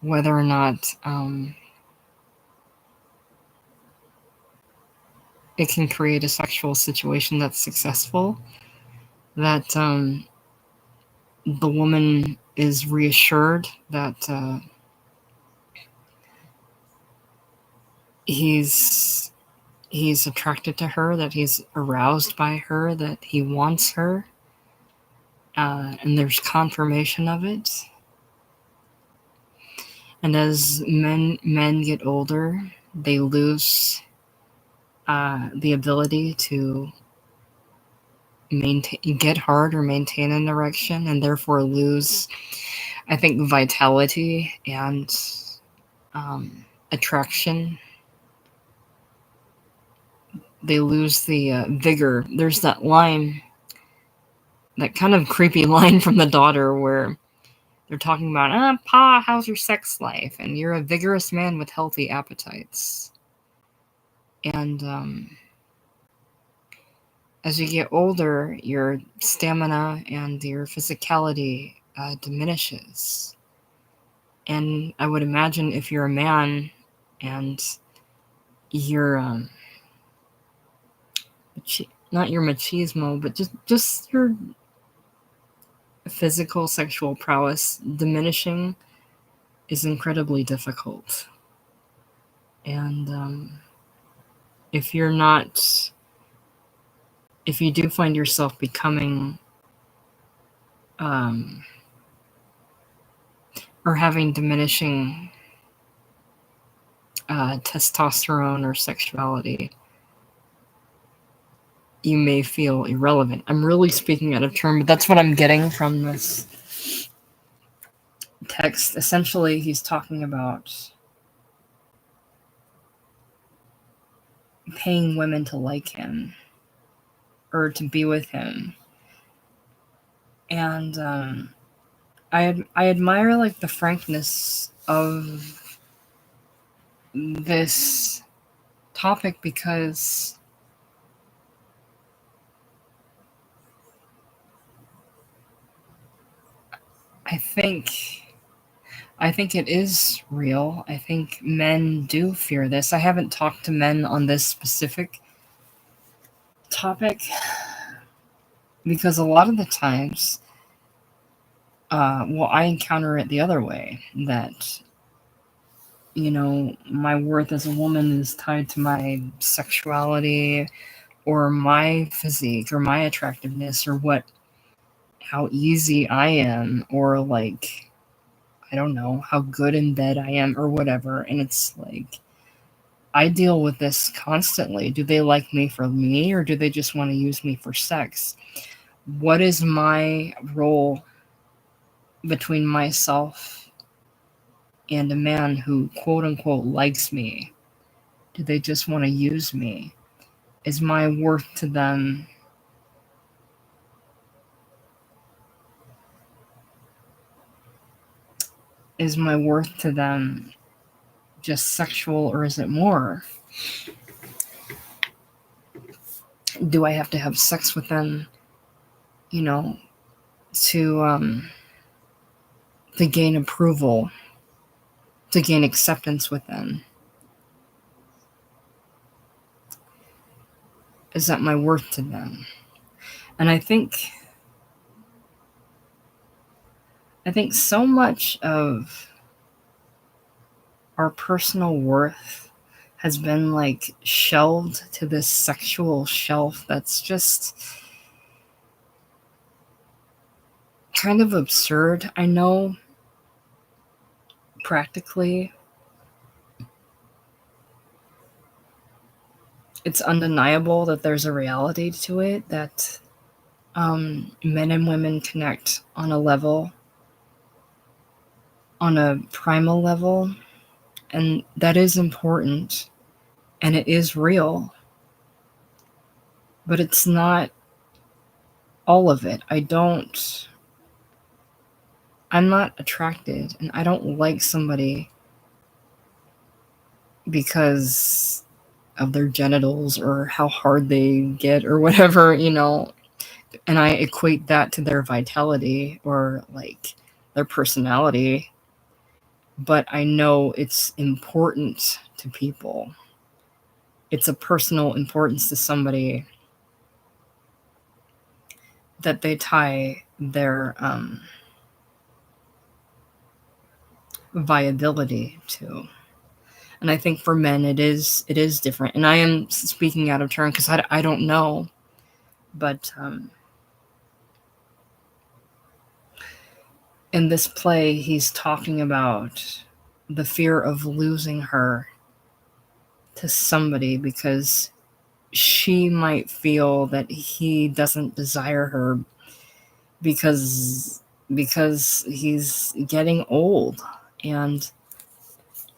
whether or not it can create a sexual situation that's successful, that the woman is reassured that he's attracted to her, that he's aroused by her, that he wants her, and there's confirmation of it. And as men get older, they lose the ability to get hard or maintain an erection, and therefore lose, I think, vitality and attraction. They lose the vigor. There's that line, that kind of creepy line from the daughter where they're talking about, Pa, how's your sex life? And you're a vigorous man with healthy appetites. And As you get older, your stamina and your physicality diminishes. And I would imagine if you're a man and your not your machismo, but just your physical sexual prowess diminishing is incredibly difficult. And if you're not, if you do find yourself becoming or having diminishing testosterone or sexuality, you may feel irrelevant. I'm really speaking out of turn, but that's what I'm getting from this text. Essentially, he's talking about paying women to like him or to be with him. And I admire like the frankness of this topic because I think it is real. I think men do fear this. I haven't talked to men on this specific topic because a lot of the times, I encounter it the other way, that, my worth as a woman is tied to my sexuality or my physique or my attractiveness or how easy I am, or like, I don't know, how good in bed I am or whatever. And it's like, I deal with this constantly. Do they like me for me, or do they just want to use me for sex? What is my role between myself and a man who quote unquote likes me? Do they just want to use me? Is my worth to them just sexual, or is it more? Do I have to have sex with them, to gain approval, to gain acceptance with them? Is that my worth to them? And I think so much of our personal worth has been like shelved to this sexual shelf that's just kind of absurd. I know practically it's undeniable that there's a reality to it, that men and women connect on a primal level, and that is important, and it is real, but it's not all of it. I'm not attracted, and I don't like somebody because of their genitals or how hard they get or whatever, and I equate that to their vitality or like their personality. But I know it's important to people. It's a personal importance to somebody that they tie their viability to. And I think for men it is different. And I am speaking out of turn because I don't know. But in this play, he's talking about the fear of losing her to somebody because she might feel that he doesn't desire her because he's getting old and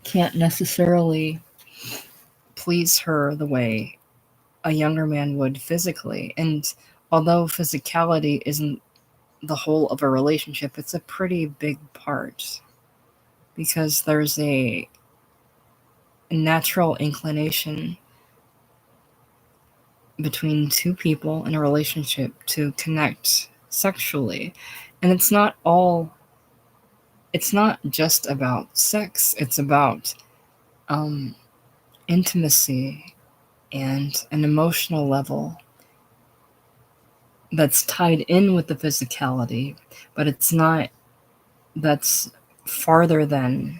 can't necessarily please her the way a younger man would physically. And although physicality isn't the whole of a relationship, it's a pretty big part because there's a natural inclination between two people in a relationship to connect sexually. And it's not just about sex, it's about intimacy and an emotional level that's tied in with the physicality, but that's farther than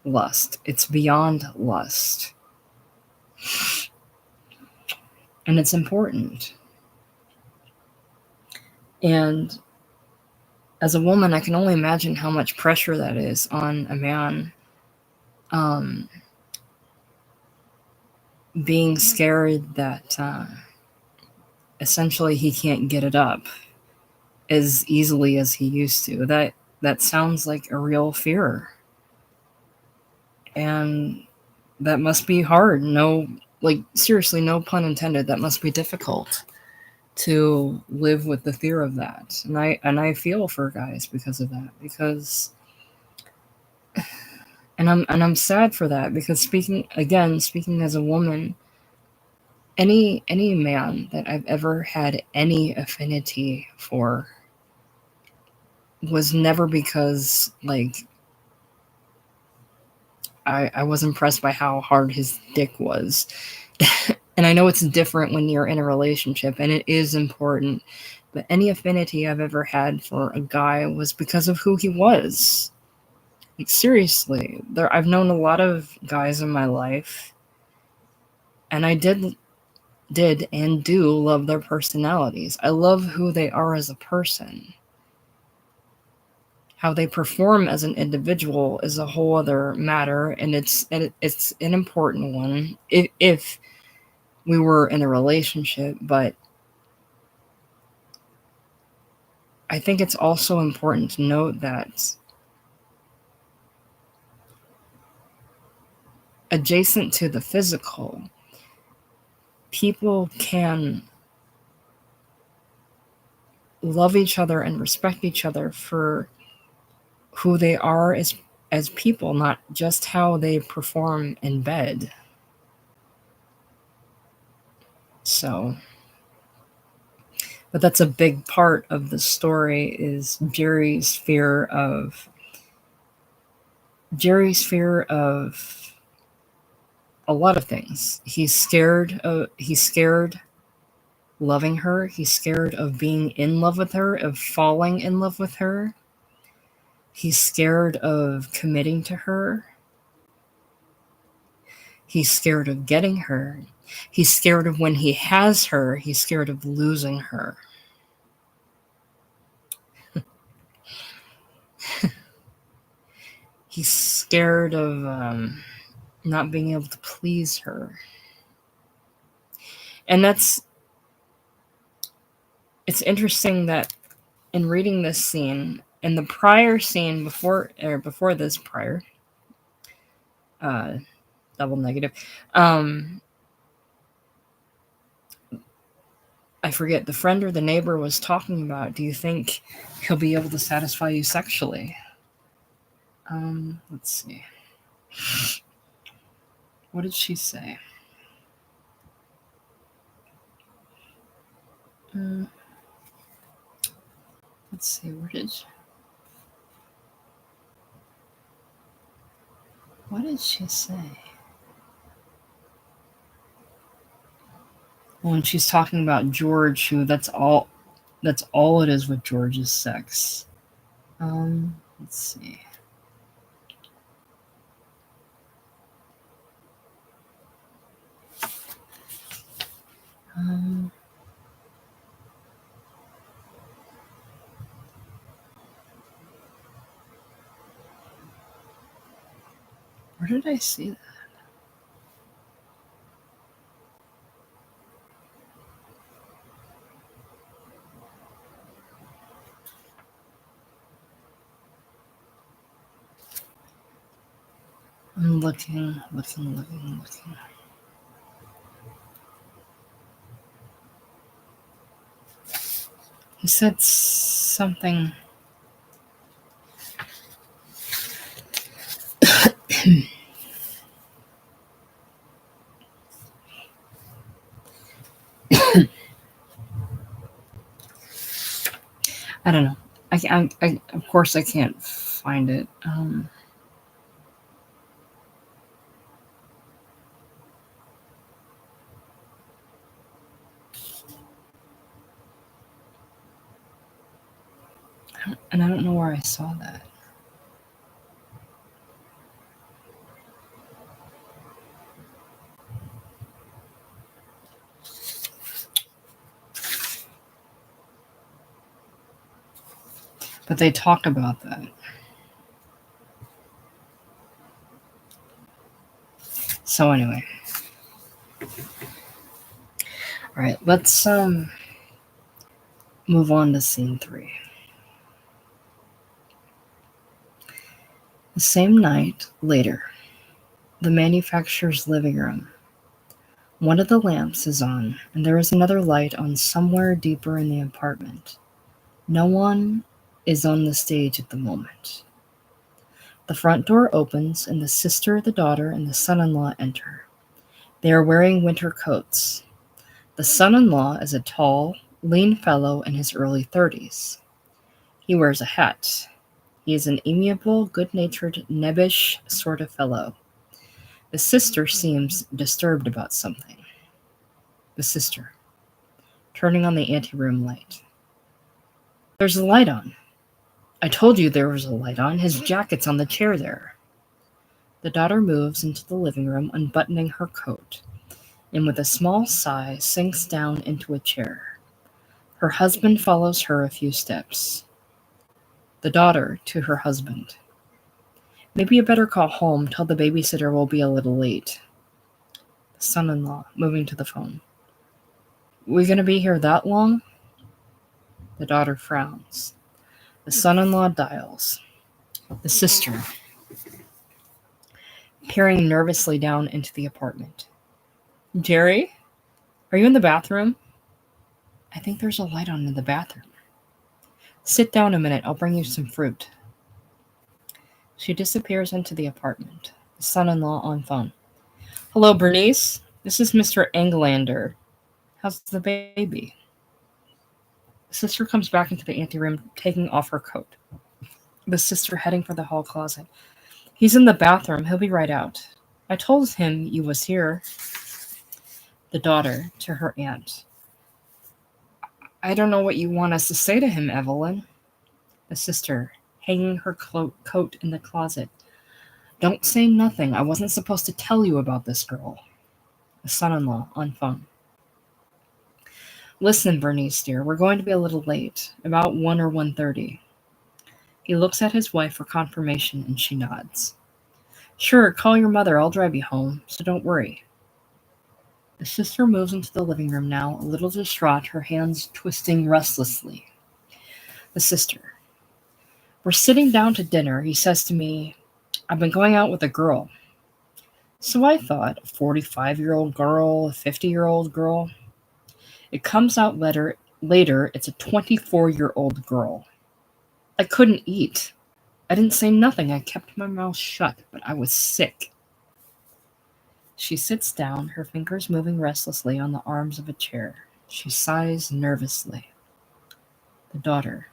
lust. It's beyond lust. And it's important. And as a woman, I can only imagine how much pressure that is on a man, being scared that essentially he can't get it up as easily as he used to. That sounds like a real fear. And that must be hard. No, like, seriously, no pun intended. That must be difficult to live with the fear of that. And I feel for guys because of that. And I'm sad for that, because speaking as a woman, any man that I've ever had any affinity for was never because, like, I was impressed by how hard his dick was. And I know it's different when you're in a relationship, and it is important, but any affinity I've ever had for a guy was because of who he was. Like, seriously, I've known a lot of guys in my life, and I did and do love their personalities. I love who they are as a person. How they perform as an individual is a whole other matter, and it's an important one if we were in a relationship. But I think it's also important to note that adjacent to the physical, people can love each other and respect each other for who they are as people, not just how they perform in bed. So, but that's a big part of the story, is Jerry's fear of a lot of things. He's scared loving her. He's scared of being in love with her, of falling in love with her. He's scared of committing to her. He's scared of getting her. He's scared of when he has her, he's scared of losing her. He's scared of not being able to please her. And it's interesting that in reading this scene, in the prior scene before this prior, double negative, I forget, the friend or the neighbor was talking about, do you think he'll be able to satisfy you sexually? Let's see. What did she say? Let's see, what did she say? When she's talking about George, who that's all it is with George's sex. Let's see. Where did I see that? I'm looking. He said something. I don't know. I of course I can't find it. And I don't know where I saw that. But they talk about that. So anyway, all right, let's move on to scene 3. The same night, later, the manufacturer's living room. One of the lamps is on, and there is another light on somewhere deeper in the apartment. No one is on the stage at the moment. The front door opens, and the sister, the daughter, and the son-in-law enter. They are wearing winter coats. The son-in-law is a tall, lean fellow in his early 30s. He wears a hat. He is an amiable, good-natured, nebbish sort of fellow. The sister seems disturbed about something. The sister, turning on the anteroom light. There's a light on. I told you there was a light on. His jacket's on the chair there. The daughter moves into the living room, unbuttoning her coat, and with a small sigh sinks down into a chair. Her husband follows her a few steps. The daughter to her husband. Maybe you better call home. Tell the babysitter we'll be a little late. The son-in-law, moving to the phone. We gonna be here that long? The daughter frowns. The son-in-law dials. The sister, peering nervously down into the apartment. Jerry? Are you in the bathroom? I think there's a light on in the bathroom. Sit down a minute. I'll bring you some fruit. She disappears into the apartment. The son-in-law on phone. Hello, Bernice. This is Mr. Englander. How's the baby? The sister comes back into the anteroom, taking off her coat. The sister heading for the hall closet. He's in the bathroom. He'll be right out. I told him you was here. The daughter to her aunt. I don't know what you want us to say to him, Evelyn. The sister, hanging her coat in the closet. Don't say nothing. I wasn't supposed to tell you about this girl. The son-in-law on phone. Listen, Bernice, dear, we're going to be a little late, about 1 or 1:30. He looks at his wife for confirmation, and she nods. Sure, call your mother. I'll drive you home, so don't worry. The sister moves into the living room now, a little distraught, her hands twisting restlessly. The sister. We're sitting down to dinner. He says to me, I've been going out with a girl. So I thought, a 45-year-old girl, a 50-year-old girl. It comes out later it's a 24-year-old girl. I couldn't eat. I didn't say nothing. I kept my mouth shut, but I was sick. She sits down, her fingers moving restlessly on the arms of a chair. She sighs nervously. The daughter.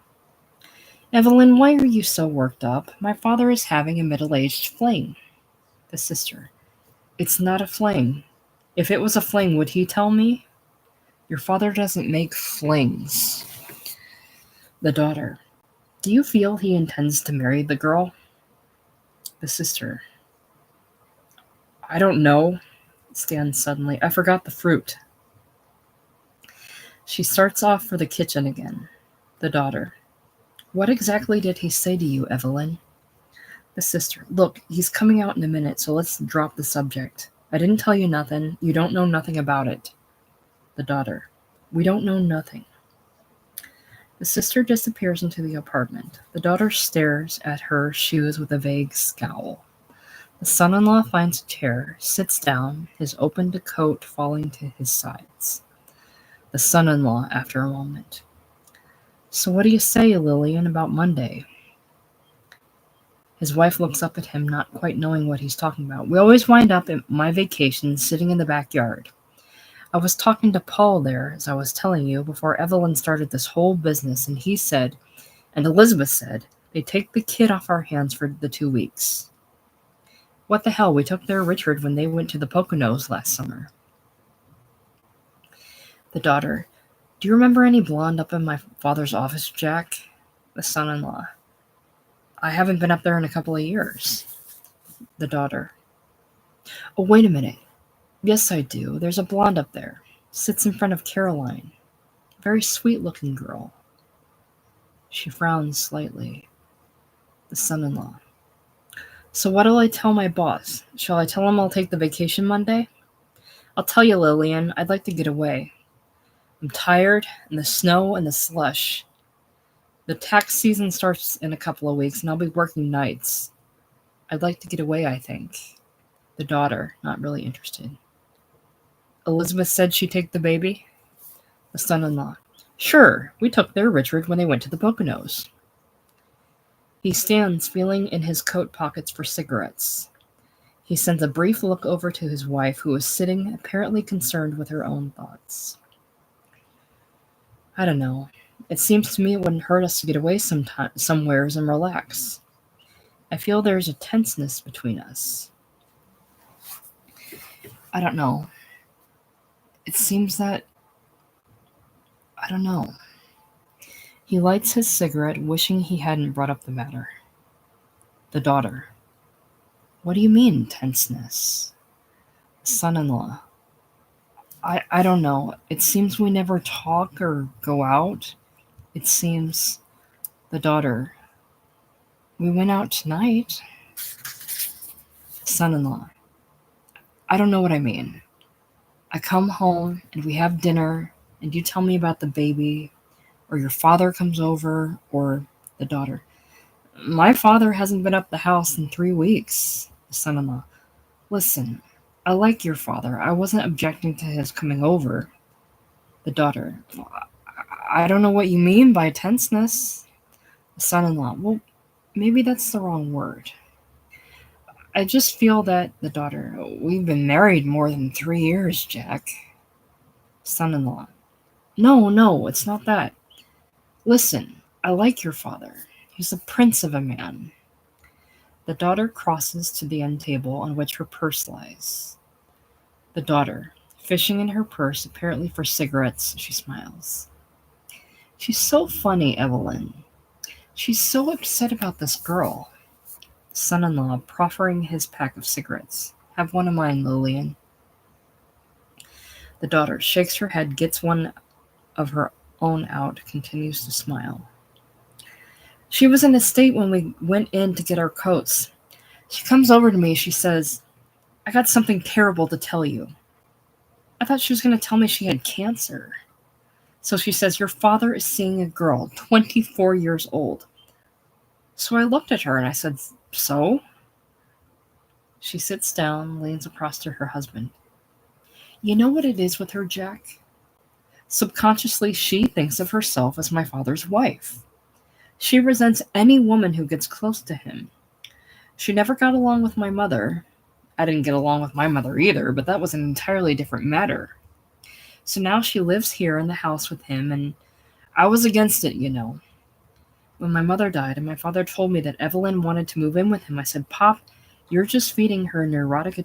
Evelyn, why are you so worked up? My father is having a middle-aged fling. The sister. It's not a fling. If it was a fling, would he tell me? Your father doesn't make flings. The daughter. Do you feel he intends to marry the girl? The sister. I don't know. Stands suddenly. I forgot the fruit. She starts off for the kitchen again. The daughter. What exactly did he say to you, Evelyn? The sister. Look, he's coming out in a minute, so let's drop the subject. I didn't tell you nothing. You don't know nothing about it. The daughter. We don't know nothing. The sister disappears into the apartment. The daughter stares at her shoes with a vague scowl. The son-in-law finds a chair, sits down, his opened coat falling to his sides. The son-in-law after a moment. So what do you say, Lillian, about Monday? His wife looks up at him, not quite knowing what he's talking about. We always wind up at my vacation sitting in the backyard. I was talking to Paul there, as I was telling you, before Evelyn started this whole business, and he said And Elizabeth said they'd take the kid off our hands for the 2 weeks. What the hell, we took their Richard when they went to the Poconos last summer. The daughter, do you remember any blonde up in my father's office, Jack? The son-in-law, I haven't been up there in a couple of years. The daughter, oh, wait a minute. Yes, I do. There's a blonde up there. Sits in front of Caroline. Very sweet-looking girl. She frowns slightly. The son-in-law, so what'll I tell my boss? Shall I tell him I'll take the vacation Monday? I'll tell you, Lillian, I'd like to get away. I'm tired, and the snow and the slush. The tax season starts in a couple of weeks, and I'll be working nights. I'd like to get away, I think. The daughter, not really interested. Elizabeth said she'd take the baby? The son-in-law, sure, we took their Richard when they went to the Poconos. He stands, feeling in his coat pockets for cigarettes. He sends a brief look over to his wife, who is sitting, apparently concerned with her own thoughts. I don't know. It seems to me it wouldn't hurt us to get away somewheres and relax. I feel there's a tenseness between us. I don't know. It seems that... I don't know. He lights his cigarette, wishing he hadn't brought up the matter. The daughter, what do you mean, tenseness? The son-in-law, I don't know. It seems we never talk or go out. It seems... The daughter, we went out tonight. Son-in-law, I don't know what I mean. I come home and we have dinner and you tell me about the baby, or your father comes over, or... The daughter, my father hasn't been up the house in 3 weeks. The son-in-law, listen, I like your father. I wasn't objecting to his coming over. The daughter, I don't know what you mean by tenseness. The son-in-law, well, maybe that's the wrong word. I just feel that... The daughter, we've been married more than 3 years, Jack. Son-in-law, no, it's not that. Listen, I like your father. He's a prince of a man. The daughter crosses to the end table on which her purse lies. The daughter, fishing in her purse, apparently for cigarettes, she smiles. She's so funny, Evelyn. She's so upset about this girl. Son-in-law, proffering his pack of cigarettes. Have one of mine, Lillian. The daughter shakes her head, gets one of her own out, continues to smile. She was in a state when we went in to get our coats. She comes over to me, she says, I got something terrible to tell you. I thought she was going to tell me she had cancer. So she says, your father is seeing a girl, 24 years old. So I looked at her and I said, so? She sits down, leans across to her husband. You know what it is with her, Jack? Subconsciously, she thinks of herself as my father's wife. She resents any woman who gets close to him. She never got along with my mother. I didn't get along with my mother either, but that was an entirely different matter. So now she lives here in the house with him, and I was against it, you know. When my mother died and my father told me that Evelyn wanted to move in with him, I said, Pop, you're just feeding her neurotic